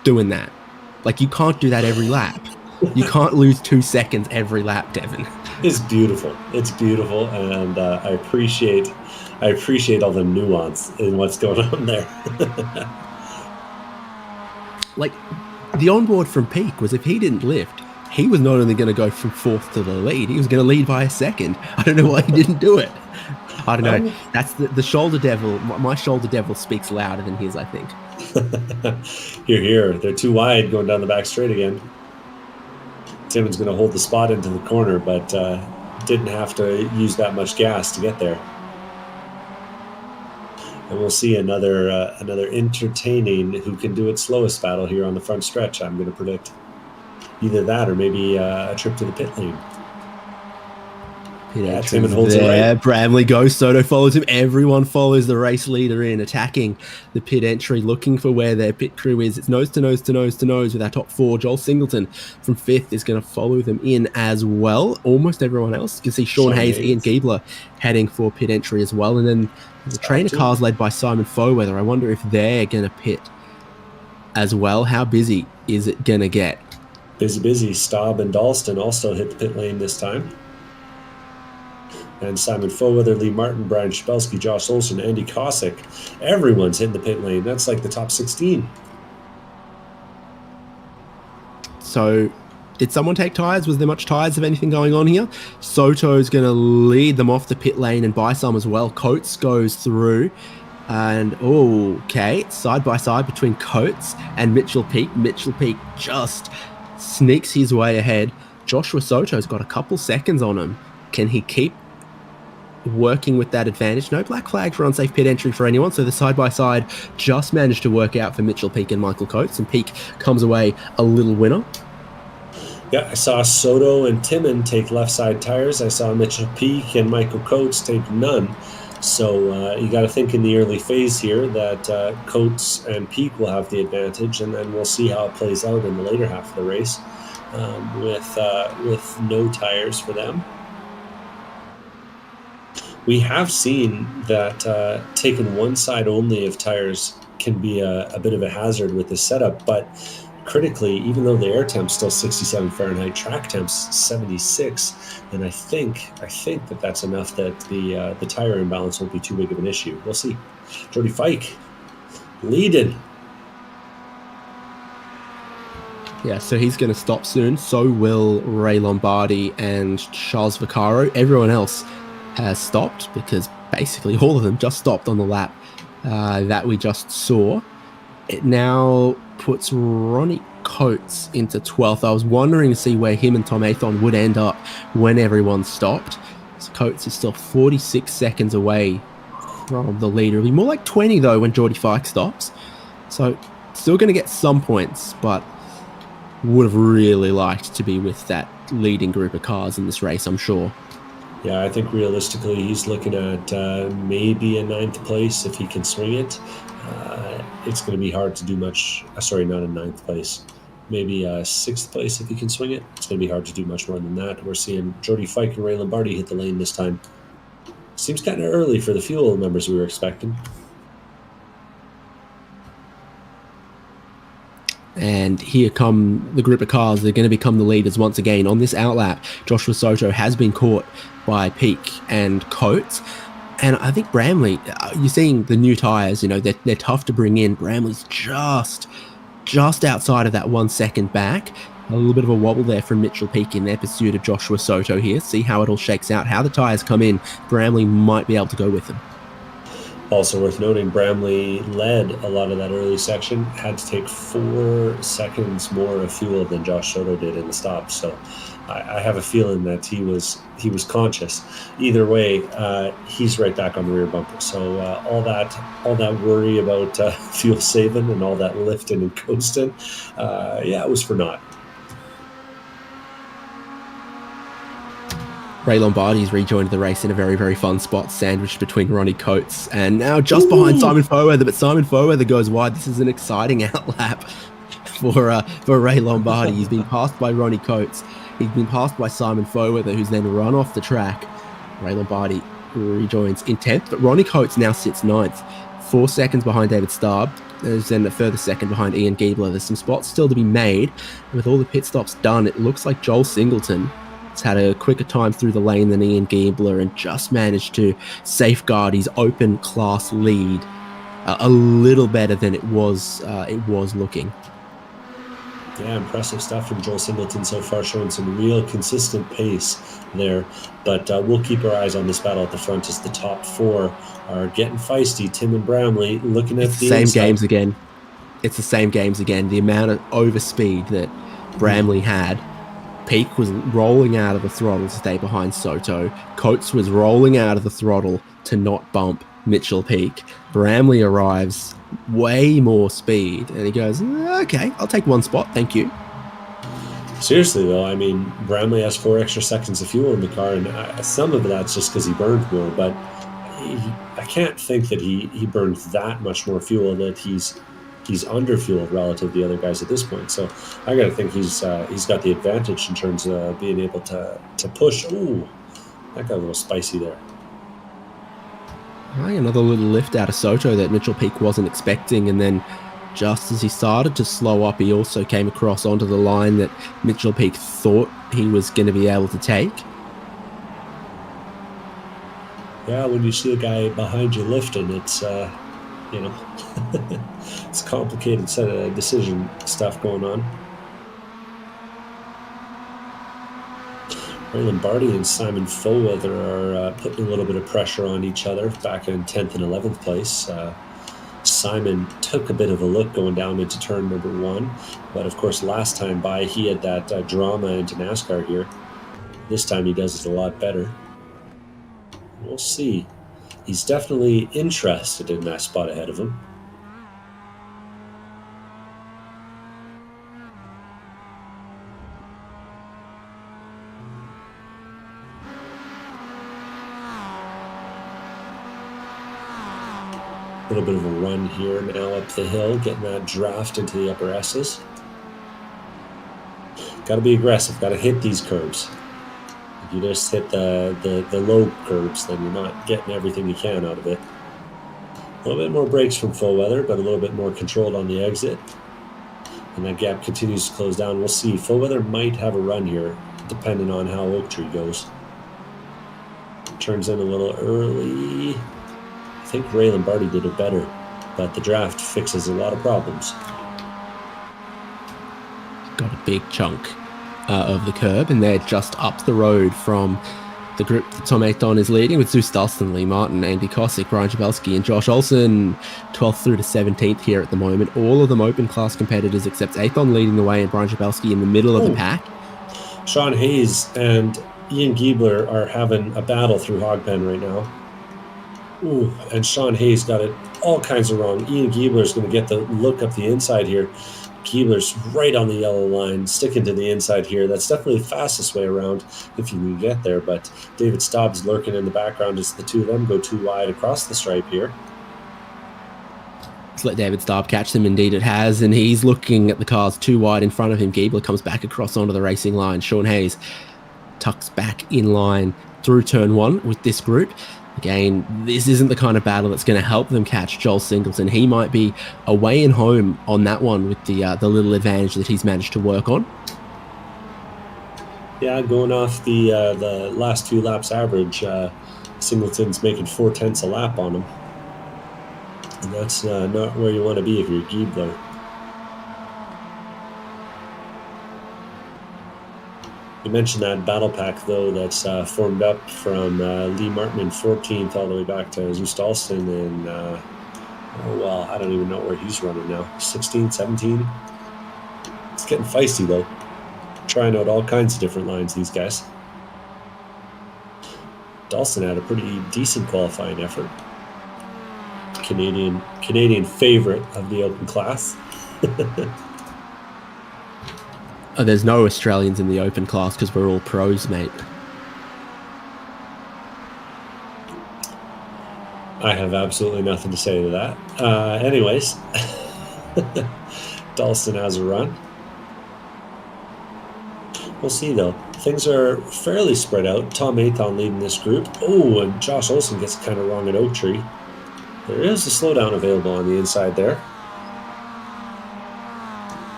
doing that. Like, you can't do that every lap. You can't lose 2 seconds every lap, Devin. It's beautiful. It's beautiful, and I appreciate all the nuance in what's going on there. Like, the onboard from Peak was if he didn't lift, he was not only going to go from fourth to the lead, he was going to lead by a second. I don't know why he didn't do it. I don't know. That's the shoulder devil. My shoulder devil speaks louder than his, I think. Here. They're too wide going down the back straight again. Timon's going to hold the spot into the corner, but didn't have to use that much gas to get there. And we'll see another entertaining who can do it slowest battle here on the front stretch, I'm going to predict. Either that or maybe a trip to the pit lane. Yeah, entry Timmon holds it there. right. Bramley goes. Soto follows him. Everyone follows the race leader in, attacking the pit entry, looking for where their pit crew is. It's nose to nose to nose to nose with our top four. Joel Singleton from 5th is going to follow them in as well. Almost everyone else. You can see Sean Hayes, Ian Giebler heading for pit entry as well. And then the trainer cars led by Simon Foweather. I wonder if they're going to pit as well. How busy is it going to get? Busy. Staub and Dalston also hit the pit lane this time. And Simon Foweather, Lee Martin, Brian Schabelsky, Josh Olson, Andy Kosick. Everyone's hitting the pit lane. That's like the top 16. So did someone take tyres? Was there much tyres of anything going on here? Soto's going to lead them off the pit lane and buy some as well. Coates goes through. And, okay, side by side between Coates and Mitchell Peake. Mitchell Peake just sneaks his way ahead. Joshua Soto's got a couple seconds on him. Can he keep working with that advantage? No black flag for unsafe pit entry for anyone, so the side-by-side just managed to work out for Mitchell Peake and Michael Coates, and Peake comes away a little winner. Yeah, I saw Soto and Timmon take left side tires. I saw Mitchell Peake and Michael Coates take none. So you got to think in the early phase here that Coates and Peake will have the advantage, and then we'll see how it plays out in the later half of the race with no tires for them. We have seen that taking one side only of tires can be a bit of a hazard with this setup, but critically, even though the air temp's still 67 Fahrenheit, track temp's 76, and I think that that's enough that the tire imbalance won't be too big of an issue. We'll see. Jody Fike leading. Yeah, so he's going to stop soon. So will Ray Lombardi and Charles Vaccaro. Everyone else has stopped because basically all of them just stopped on the lap that we just saw. It now puts Ronnie Coates into 12th. I was wondering to see where him and Tom Athon would end up when everyone stopped. So Coates is still 46 seconds away from the leader. It'll be more like 20 though when Geordie Fike stops. So still going to get some points, but would have really liked to be with that leading group of cars in this race, I'm sure. Yeah, I think realistically he's looking at maybe a 9th place if he can swing it. It's going to be hard to do much. Sorry, not a 9th place. Maybe a 6th place if he can swing it. It's going to be hard to do much more than that. We're seeing Jody Fike and Ray Lombardi hit the lane this time. Seems kind of early for the fuel numbers we were expecting. And here come the group of cars. They're going to become the leaders once again. On this outlap, Joshua Soto has been caught by Peake and Coates. And I think Bramley, you're seeing the new tyres, you know, they're tough to bring in. Bramley's just outside of that 1 second back. A little bit of a wobble there from Mitchell Peake in their pursuit of Joshua Soto here. See how it all shakes out, how the tyres come in. Bramley might be able to go with them. Also worth noting, Bramley led a lot of that early section, had to take 4 seconds more of fuel than Josh Soto did in the stop. So I have a feeling that he was conscious. Either way, he's right back on the rear bumper. So all that worry about fuel saving and all that lifting and coasting, it was for naught. Ray Lombardi's rejoined the race in a very, very fun spot, sandwiched between Ronnie Coates and now just behind Simon Foweather, but Simon Foweather goes wide. This is an exciting outlap for Ray Lombardi. He's been passed by Ronnie Coates. He's been passed by Simon Foweather, who's then run off the track. Ray Lombardi rejoins in 10th, but Ronnie Coates now sits 9th, 4 seconds behind David Staub. There's then a further second behind Ian Giebler. There's some spots still to be made. And with all the pit stops done, it looks like Joel Singleton had a quicker time through the lane than Ian Giebler and just managed to safeguard his open class lead a little better than it was looking. Yeah, impressive stuff from Joel Singleton so far, showing some real consistent pace there. But we'll keep our eyes on this battle at the front as the top 4 are getting feisty. Tim and Bramley looking at the same games again. It's the same games again. The amount of overspeed that Bramley had. Peake was rolling out of the throttle to stay behind Soto. Coates was rolling out of the throttle to not bump Mitchell Peake. Bramley arrives way more speed and he goes, okay, I'll take one spot, thank you. Seriously though, I mean, Bramley has 4 extra seconds of fuel in the car, and some of that's just because he burned more. But I can't think that he burned that much more fuel, that he's under fueled relative to the other guys at this point. So I got to think he's got the advantage in terms of being able to push. Ooh, that got a little spicy there. Another little lift out of Soto that Mitchell Peak wasn't expecting, and then just as he started to slow up, he also came across onto the line that Mitchell Peak thought he was going to be able to take. Yeah, when you see a guy behind you lifting, it's you know, it's a complicated set of decision stuff going on. Ray Lombardi and Simon Follweather are putting a little bit of pressure on each other back in 10th and 11th place. Simon took a bit of a look going down into turn number 1, but of course last time by he had that drama into NASCAR here. This time he does it a lot better. We'll see. He's definitely interested in that spot ahead of him. A little bit of a run here now up the hill, getting that draft into the upper S's. Got to be aggressive, got to hit these curves. If you just hit the low curves, then you're not getting everything you can out of it. A little bit more brakes from Follweather, but a little bit more controlled on the exit. And that gap continues to close down. We'll see. Follweather might have a run here, depending on how Oak Tree goes. Turns in a little early. I think Ray Lombardi did it better, but the draft fixes a lot of problems. Got a big chunk of the curb, and they're just up the road from the group that Tom Ayton is leading, with Zeus Dustin, Lee Martin, Andy Kosick, Brian Jabelski, and Josh Olsen, 12th through to 17th here at the moment. All of them open class competitors except Ayton leading the way and Brian Jabelski in the middle of the pack. Sean Hayes and Ian Giebler are having a battle through Hogpen right now. Ooh, and Sean Hayes got it all kinds of wrong. Ian Giebler's going to get the look up the inside here. Giebler's right on the yellow line, sticking to the inside here. That's definitely the fastest way around if you can get there, but David Staub's lurking in the background as the two of them go too wide across the stripe here. Let's let David Staub catch them. Indeed it has, and he's looking at the cars too wide in front of him. Giebler comes back across onto the racing line. Sean Hayes tucks back in line through turn 1 with this group. Again, this isn't the kind of battle that's going to help them catch Joel Singleton. He might be away and home on that one with the little advantage that he's managed to work on. Yeah, going off the last 2 laps average, Singleton's making 4/10 a lap on him. And that's not where you want to be if you're Giebler. You mentioned that battle pack, though, that's formed up from Lee Martin in 14th all the way back to Zeus Dalston and, I don't even know where he's running now. 16, 17. It's getting feisty, though. Trying out all kinds of different lines, these guys. Dalston had a pretty decent qualifying effort. Canadian favorite of the open class. There's no Australians in the open class because we're all pros, mate. I have absolutely nothing to say to that. Anyways, Dalston has a run. We'll see, though. Things are fairly spread out. Tom Ayton leading this group. Oh, and Josh Olsen gets kind of wrong at Oak Tree. There is a slowdown available on the inside there.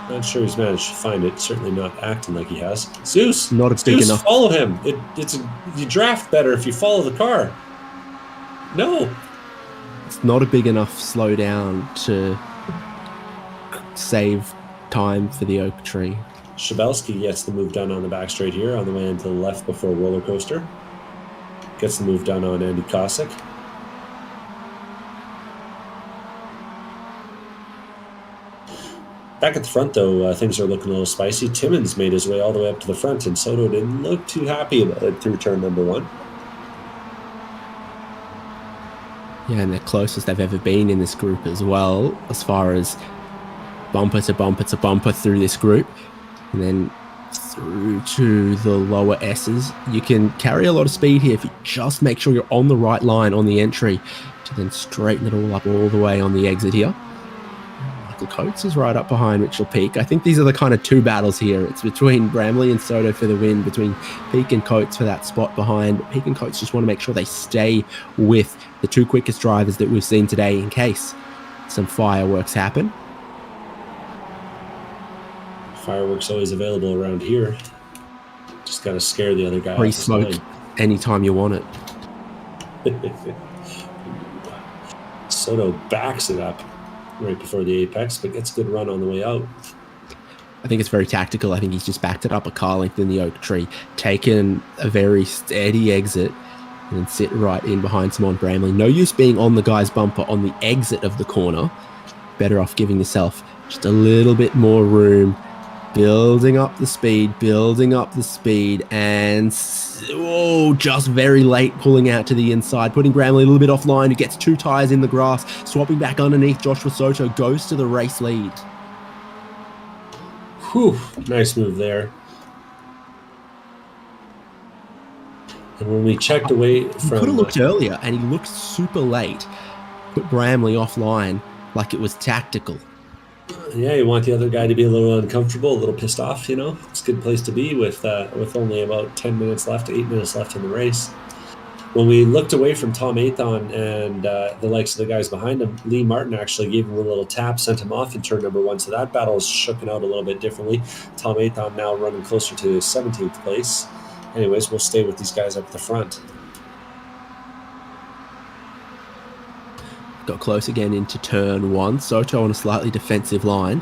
Not sure he's managed to find it. Certainly not acting like he has. Zeus! Not a big enough. Follow him. You draft better if you follow the car. No. It's not a big enough slowdown to save time for the Oak Tree. Shabelski gets the move done on the back straight here on the way into the left before roller coaster. Gets the move done on Andy Kosick. Back at the front, though, things are looking a little spicy. Timmons made his way all the way up to the front, and Soto didn't look too happy about it through turn number 1. Yeah, and they're closest they've ever been in this group as well, as far as bumper to bumper to bumper through this group. And then through to the lower S's. You can carry a lot of speed here if you just make sure you're on the right line on the entry to then straighten it all up all the way on the exit here. Michael Coates is right up behind Mitchell Peak. I think these are the kind of two battles here. It's between Bramley and Soto for the win, between Peak and Coates for that spot behind. Peak and Coates just want to make sure they stay with the two quickest drivers that we've seen today in case some fireworks happen. Fireworks always available around here. Just got to scare the other guy. Free smoke anytime you want it. Soto backs it up right before the apex, but gets a good run on the way out. I think it's very tactical. I think he's just backed it up a car length in the oak tree, taken a very steady exit, and then sit right in behind Simon Bramley. No use being on the guy's bumper on the exit of the corner. Better off giving yourself just a little bit more room, building up the speed, and just very late pulling out to the inside, putting Bramley a little bit offline, who gets two tires in the grass, swapping back underneath. Joshua Soto goes to the race lead. Whew, nice move there. And when we checked away from... He could have looked earlier, and he looked super late. Put Bramley offline like it was tactical. Yeah, you want the other guy to be a little uncomfortable, a little pissed off, you know? It's a good place to be with only about 10 minutes left, 8 minutes left in the race. When we looked away from Tom Athon and the likes of the guys behind him, Lee Martin actually gave him a little tap, sent him off in turn number one, so that battle's shooken out a little bit differently. Tom Athon now running closer to 17th place. Anyways, we'll stay with these guys up at the front. Got close again into turn one. Soto on a slightly defensive line.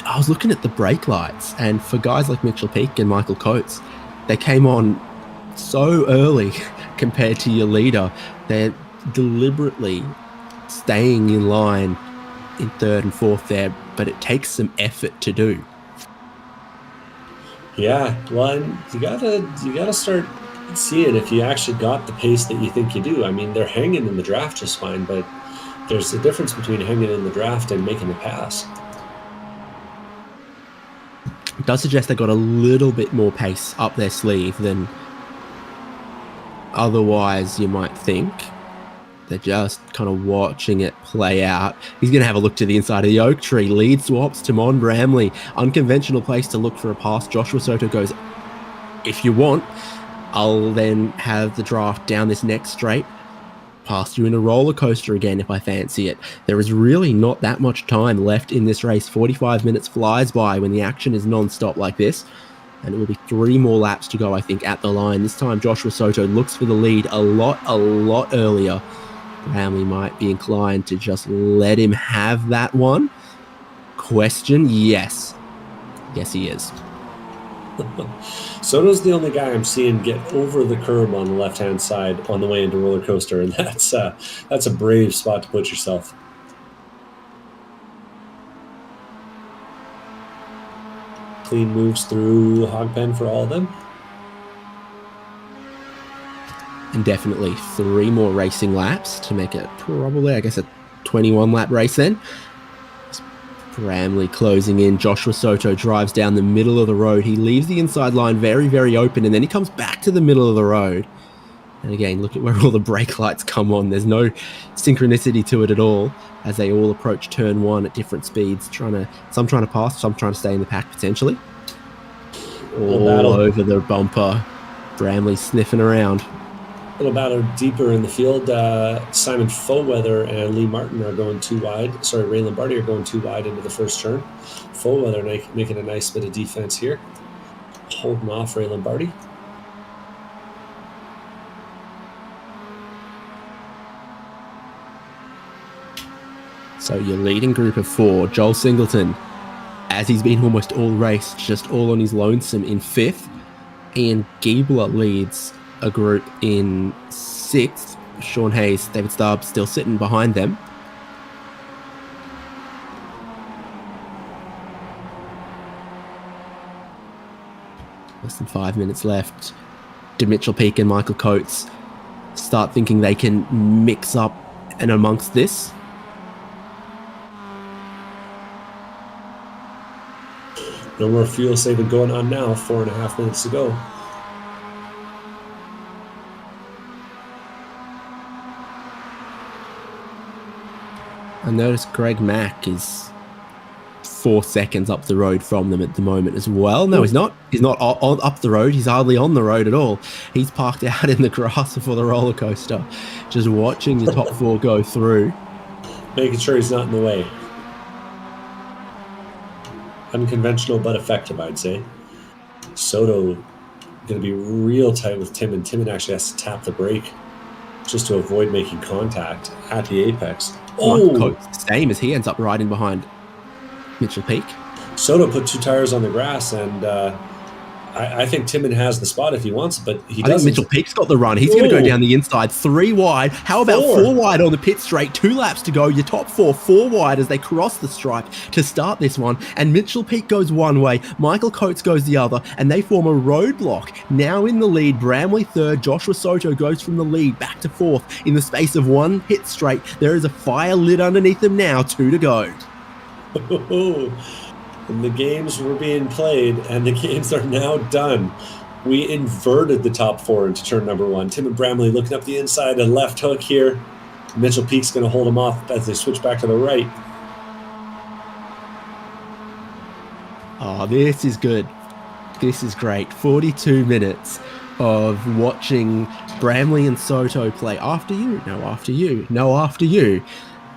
I was looking at the brake lights, and for guys like Mitchell Peak and Michael Coates, they came on so early compared to your leader. They're deliberately staying in line in third and fourth there, but it takes some effort to do. Yeah, well, you gotta start seeing if you actually got the pace that you think you do. I mean, they're hanging in the draft just fine, but there's a difference between hanging in the draft and making the pass. It does suggest they got a little bit more pace up their sleeve than otherwise you might think. They're just kind of watching it play out. He's going to have a look to the inside of the oak tree. Lead swaps to Mon Bramley. Unconventional place to look for a pass. Joshua Soto goes, if you want, I'll then have the draft down this next straight. Pass you in a roller coaster again if I fancy it. There is really not that much time left in this race. 45 minutes flies by when the action is non-stop like this. And it will be 3 more laps to go, I think, at the line. This time, Joshua Soto looks for the lead a lot earlier. Bramley might be inclined to just let him have that one. Question, yes. Yes, he is. Soto's the only guy I'm seeing get over the curb on the left-hand side on the way into roller coaster, and that's a brave spot to put yourself. Clean moves through hog pen for all of them. And definitely 3 more racing laps to make it probably, I guess, a 21-lap race then. Bramley closing in. Joshua Soto drives down the middle of the road. He leaves the inside line very, very open, and then he comes back to the middle of the road. And again, look at where all the brake lights come on. There's no synchronicity to it at all as they all approach turn one at different speeds. Some trying to pass, some trying to stay in the pack potentially. All over the bumper. Bramley sniffing around. Little battle deeper in the field. Simon Foweather and Lee Martin are going too wide. Sorry, Ray Lombardi are going too wide into the first turn. Foweather making a nice bit of defense here. Holding off Ray Lombardi. So your leading group of 4, Joel Singleton, as he's been almost all race, just all on his lonesome in 5th. Ian Giebler leads a group in 6th. Sean Hayes, David Stubbs still sitting behind them. Less than 5 minutes left. Did Mitchell Peak and Michael Coates start thinking they can mix up and amongst this? No more fuel saving going on now. 4.5 minutes to go. I noticed Greg Mack is 4 seconds up the road from them at the moment as well. No, he's not. He's not up the road. He's hardly on the road at all. He's parked out in the grass before the roller coaster, just watching the top four go through. Making sure he's not in the way. Unconventional but effective, I'd say. Soto going to be real tight with Timon. Timon actually has to tap the brake just to avoid making contact at the apex. Oh, same as he ends up riding behind Mitchell Peak. Soto put 2 tires on the grass, and I think Timon has the spot if he wants, but he doesn't. Mitchell Peak's got the run. He's going to go down the inside, 3 wide. How about 4 wide on the pit straight? 2 laps to go. Your top 4 wide as they cross the stripe to start this one. And Mitchell Peak goes one way, Michael Coates goes the other, and they form a roadblock. Now in the lead, Bramley 3rd. Joshua Soto goes from the lead back to 4th in the space of 1 hit straight. There is a fire lit underneath them now, 2 to go. And the games were being played, and the games are now done. We inverted the top 4 into turn number 1. Tim and Bramley looking up the inside, a left hook here. Mitchell Peak's going to hold him off as they switch back to the right. Oh, this is good. This is great. 42 minutes of watching Bramley and Soto play after you, no after you, no after you.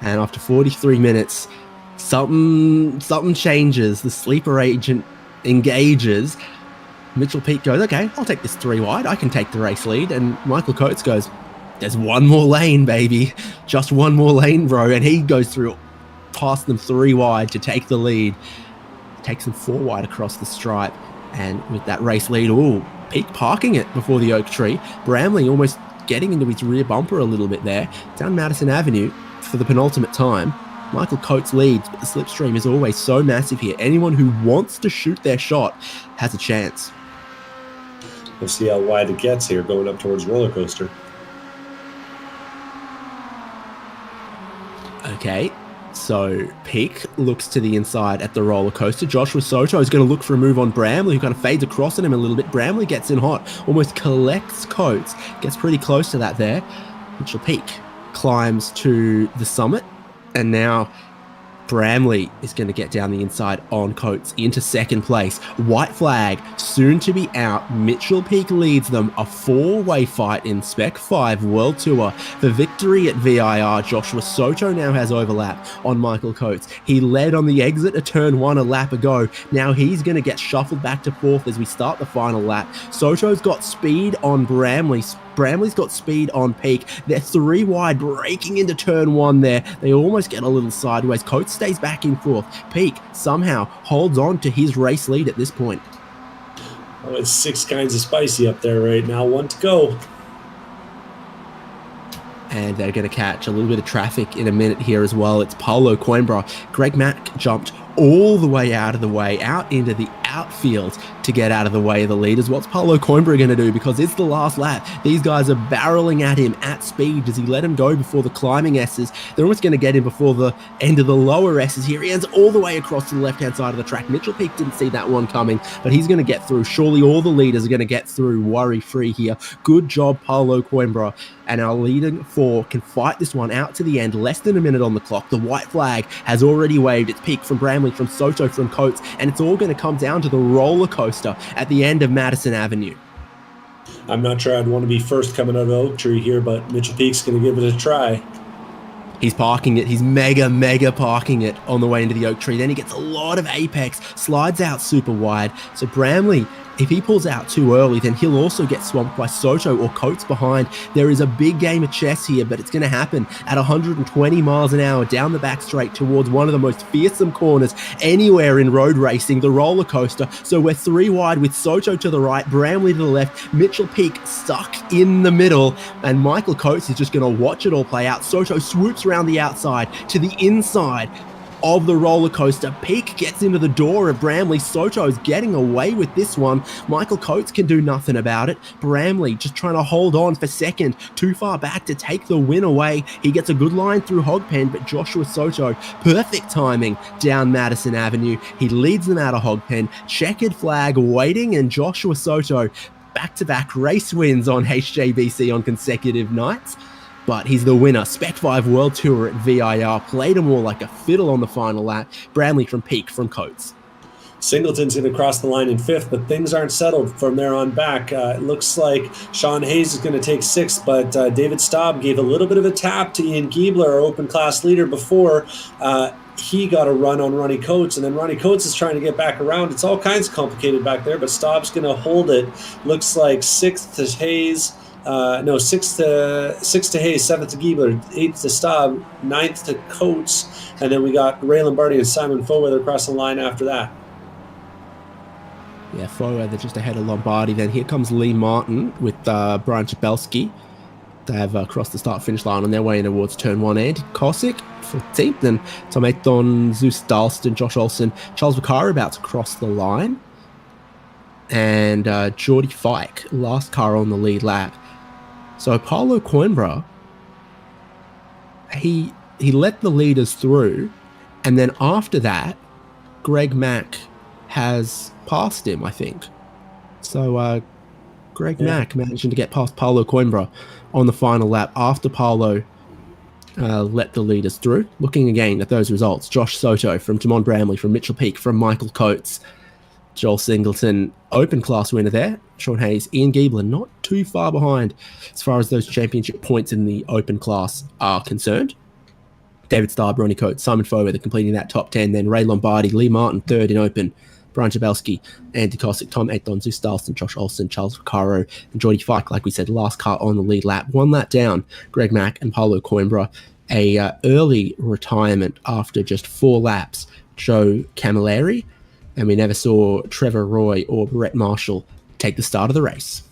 And after 43 minutes, something changes. The sleeper agent engages. Mitchell Peak goes, okay, I'll take this 3 wide. I can take the race lead. And Michael Coates goes, there's 1 more lane, baby. Just 1 more lane, bro. And he goes through past them 3 wide to take the lead. Takes them 4 wide across the stripe. And with that race lead, Peak parking it before the oak tree. Bramley almost getting into his rear bumper a little bit there. Down Madison Avenue for the penultimate time. Michael Coates leads, but the slipstream is always so massive here. Anyone who wants to shoot their shot has a chance. We'll see how wide it gets here going up towards roller coaster. Okay, so Peak looks to the inside at the roller coaster. Joshua Soto is going to look for a move on Bramley, who kind of fades across at him a little bit. Bramley gets in hot, almost collects Coates, gets pretty close to that there. Mitchell Peak climbs to the summit. And now Bramley is going to get down the inside on Coates into 2nd place. White flag soon to be out. Mitchell Peak leads them. A 4-way fight in Spec-5 World Tour for victory at VIR. Joshua Soto now has overlap on Michael Coates. He led on the exit of turn 1 a lap ago. Now he's going to get shuffled back to 4th as we start the final lap. Soto's got speed on Bramley. Bramley's got speed on Peak. They're 3 wide, breaking into turn 1 there. They almost get a little sideways. Coates stays back in 4th. Peak somehow holds on to his race lead at this point. Oh, it's 6 kinds of spicy up there right now. 1 to go. And they're going to catch a little bit of traffic in a minute here as well. It's Paulo Coimbra. Greg Mack jumped all the way out of the way, out into the outfield to get out of the way of the leaders. What's Paulo Coimbra going to do? Because it's the last lap. These guys are barreling at him at speed. Does he let him go before the climbing S's? They're almost going to get him before the end of the lower S's here. He ends all the way across to the left-hand side of the track. Mitchell Peak didn't see that one coming, but he's going to get through. Surely all the leaders are going to get through worry-free here. Good job, Paulo Coimbra. And our leading 4 can fight this one out to the end. Less than a minute on the clock. The white flag has already waved. It's Peak from Bramley, from Soto, from Coates, and it's all going to come down to the roller coaster at the end of Madison Avenue. I'm not sure I'd want to be first coming out of the oak tree here, but Mitchell Peak's going to give it a try. He's parking it. He's mega parking it on the way into the oak tree. Then he gets a lot of apex, slides out super wide. So Bramley, if he pulls out too early, then he'll also get swamped by Soto or Coates behind. There is a big game of chess here, but it's going to happen at 120 miles an hour down the back straight towards one of the most fearsome corners anywhere in road racing, the roller coaster. So we're 3 wide with Soto to the right, Bramley to the left, Mitchell Peak stuck in the middle, and Michael Coates is just going to watch it all play out. Soto swoops around the outside to the inside of the roller coaster. Peak gets into the door of Bramley. Soto's getting away with this one. Michael Coates can do nothing about it. Bramley just trying to hold on for second. Too far back to take the win away. He gets a good line through Hogpen, but Joshua Soto, perfect timing down Madison Avenue. He leads them out of Hogpen. Checkered flag waiting, and Joshua Soto back-to-back race wins on HJBC on consecutive nights. But he's the winner. Spec-5 World Tour at VIR. Played him all like a fiddle on the final lap. Bramley from Peak from Coates. Singleton's going to cross the line in 5th, but things aren't settled from there on back. It looks like Sean Hayes is going to take 6th, but David Staub gave a little bit of a tap to Ian Giebler, our open class leader, before he got a run on Ronnie Coates, and then Ronnie Coates is trying to get back around. It's all kinds of complicated back there, but Staub's going to hold it. Looks like 6th to Hayes. No, 6th to Hayes, 7th to Giebler, 8th to Staub, 9th to Coates, and then we got Ray Lombardi and Simon Foweather across the line after that. Yeah, Foweather just ahead of Lombardi. Then here comes Lee Martin with Brian Chabelski. They have crossed the start-finish line on their way in towards turn 1. Andy Kosick, 14th, and Tom Aiton, Zeus Dalston, Josh Olsen, Charles Vaccaro about to cross the line, and Geordie Fike, last car on the lead lap. So Paulo Coimbra, he let the leaders through, and then after that, Greg Mack has passed him, I think. So Greg Mack managing to get past Paulo Coimbra on the final lap after Paulo let the leaders through. Looking again at those results, Josh Soto from Timon Bramley, from Mitchell Peak, from Michael Coates, Joel Singleton, open class winner there. Sean Hayes, Ian Giebler, not too far behind as far as those championship points in the open class are concerned. David Starr, Ronnie Coates, Simon Foweather completing that top 10. Then Ray Lombardi, Lee Martin, 3rd in open. Brian Chabelski, Andy Kosick, Tom Aiton, Zeus Dalston, Josh Olsen, Charles Vaccaro, and Geordie Fike, like we said, last car on the lead lap. 1 lap down, Greg Mack and Paulo Coimbra. A early retirement after just 4 laps, Joe Camilleri. And we never saw Trevor Roy or Brett Marshall take the start of the race.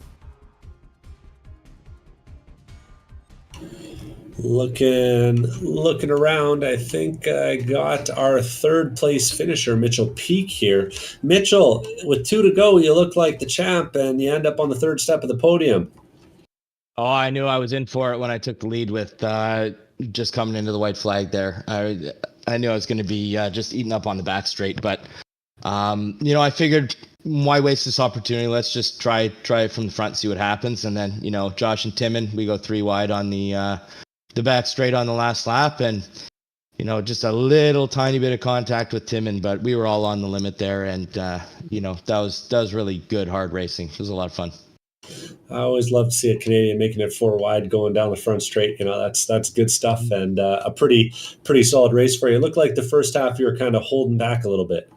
Looking around, I think I got our 3rd place finisher, Mitchell Peak here. Mitchell, with 2 to go, you look like the champ, and you end up on the 3rd step of the podium. Oh, I knew I was in for it when I took the lead with just coming into the white flag there. I knew I was going to be just eaten up on the back straight, but I figured, why waste this opportunity? Let's just try it from the front, see what happens. And then, Josh and Timon, we go 3 wide on the back straight on the last lap, and just a little tiny bit of contact with Timon, but we were all on the limit there, and that was really good, hard racing. It was a lot of fun. I always love to see a Canadian making it 4 wide, going down the front straight. That's good stuff, and a pretty solid race for you. It looked like the first half you were kind of holding back a little bit.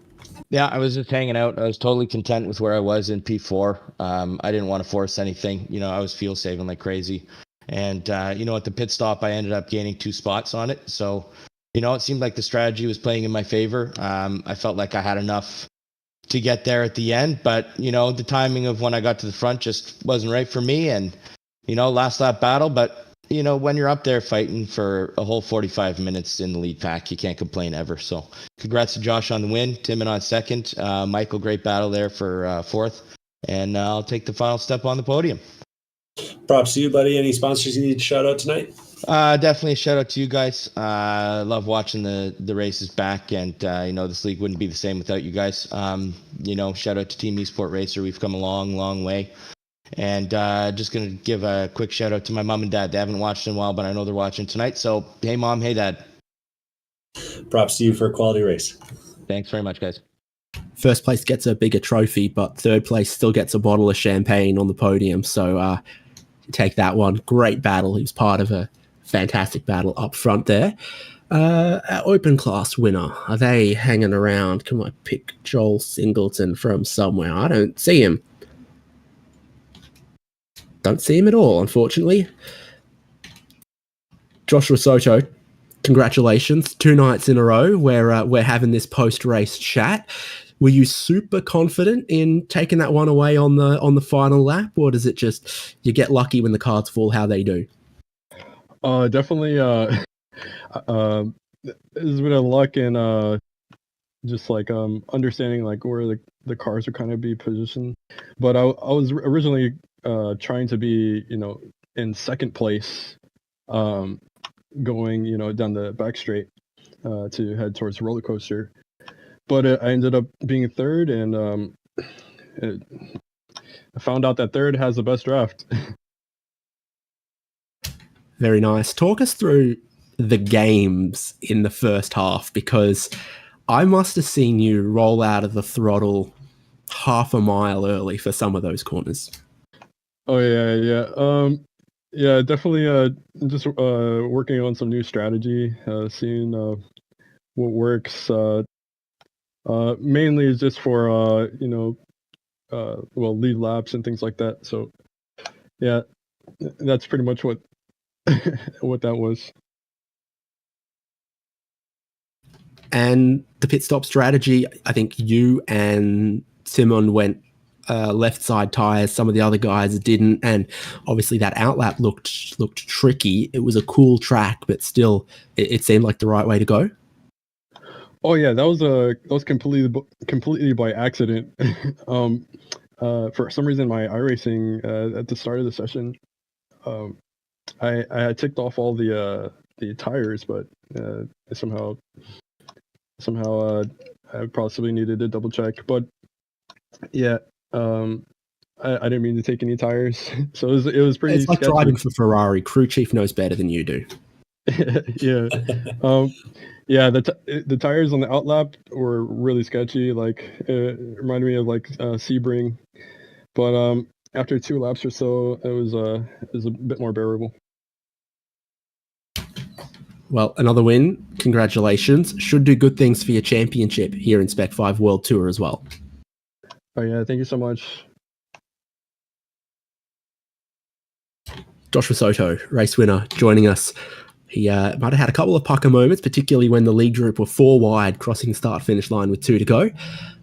Yeah, I was just hanging out. I was totally content with where I was in P4. I didn't want to force anything. I was fuel saving like crazy. And, at the pit stop, I ended up gaining 2 spots on it. So, it seemed like the strategy was playing in my favor. I felt like I had enough to get there at the end. But, the timing of when I got to the front just wasn't right for me. And, last lap battle. But, when you're up there fighting for a whole 45 minutes in the lead pack, you can't complain ever. So congrats to Josh on the win, Timon on 2nd. Michael, great battle there for 4th. And I'll take the final step on the podium. Props to you, buddy. Any sponsors you need to shout out tonight? Definitely a shout out to you guys. I love watching the races back, and this league wouldn't be the same without you guys. Shout out to Team Esport Racer. We've come a long way. And just going to give a quick shout out to my mom and dad. They haven't watched in a while, but I know they're watching tonight. So, hey, Mom, hey, Dad. Props to you for a quality race. Thanks very much, guys. First place gets a bigger trophy, but 3rd place still gets a bottle of champagne on the podium. So take that one. Great battle. He was part of a fantastic battle up front there. Our open class winner, are they hanging around? Can I pick Joel Singleton from somewhere? I don't see him. Don't see him at all, unfortunately. Joshua Soto, congratulations. 2 nights in a row where we're having this post-race chat. Were you super confident in taking that one away on the final lap, or does it just you get lucky when the cards fall how they do? Definitely it's been a luck and just like understanding like where the cars are kind of be positioned. But I was originally trying to be, you know, in second place, going, you know, down the back straight to head towards the roller coaster. But I ended up being third, and I found out that third has the best draft. Very nice. Talk us through the games in the first half, because I must have seen you roll out of the throttle half a mile early for some of those corners. Oh yeah. Yeah, definitely just working on some new strategy, seeing what works. Mainly is just for you know, well, lead laps and things like that. So yeah, that's pretty much what what that was. And the pit stop strategy, I think you and Simon went left side tires. Some of the other guys didn't, and obviously that outlap looked tricky. It was a cool track, but still, it seemed like the right way to go. Oh yeah, that was completely by accident. For some reason, my iRacing at the start of the session, I had ticked off all the tires, but somehow I possibly needed to double check. But yeah, I didn't mean to take any tires, so it was pretty. It's like sketchy. driving for Ferrari. Crew chief knows better than you do. Yeah. Yeah, the tires on the outlap were really sketchy. Like it reminded me of like Sebring, but after 2 laps or so, it was a bit more bearable. Well, another win. Congratulations. Should do good things for your championship here in Spec-5 World Tour as well. Oh yeah, thank you so much. Joshua Soto, race winner, joining us. He might have had a couple of pucker moments, particularly when the lead group were 4 wide, crossing the start-finish line with 2 to go.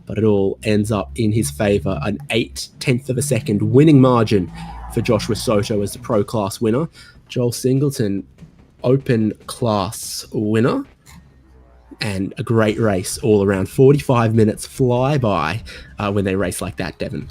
But it all ends up in his favour. An 0.8 of a second winning margin for Joshua Soto as the Pro Class winner. Joel Singleton, Open Class winner. And a great race all around. 45 minutes fly by when they race like that, Devon.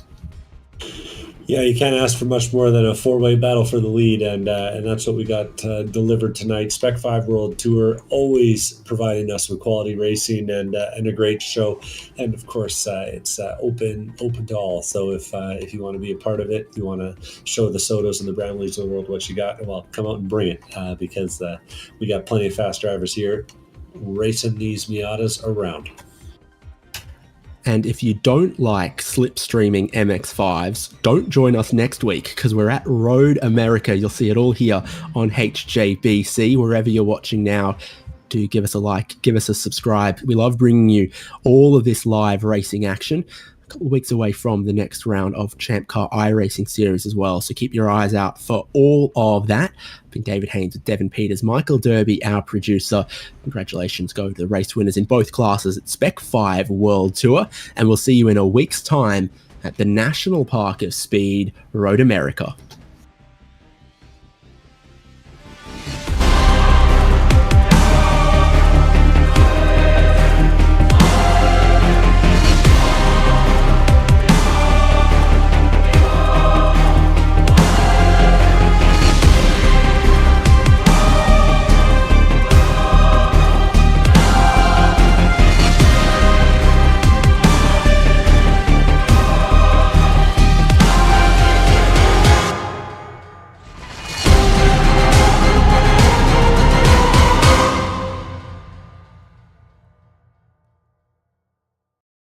Yeah, you can't ask for much more than a 4-way battle for the lead, and that's what we got delivered tonight. Spec-5 World Tour, always providing us with quality racing and a great show, and of course it's open to all. So if you want to be a part of it, you want to show the Sotos and the Bramleys of the world what you got, well, come out and bring it because we got plenty of fast drivers here racing these Miatas around. And if you don't like slipstreaming MX-5s, don't join us next week because we're at Road America. You'll see it all here on HJBC, wherever you're watching now. Do give us a like, give us a subscribe. We love bringing you all of this live racing action. A couple of weeks away from the next round of Champ Car iRacing Series as well. So keep your eyes out for all of that. I've been David Haynes with Devon Peters, Michael Derby, our producer. Congratulations go to the race winners in both classes at Spec-5 World Tour. And we'll see you in a week's time at the National Park of Speed, Road America.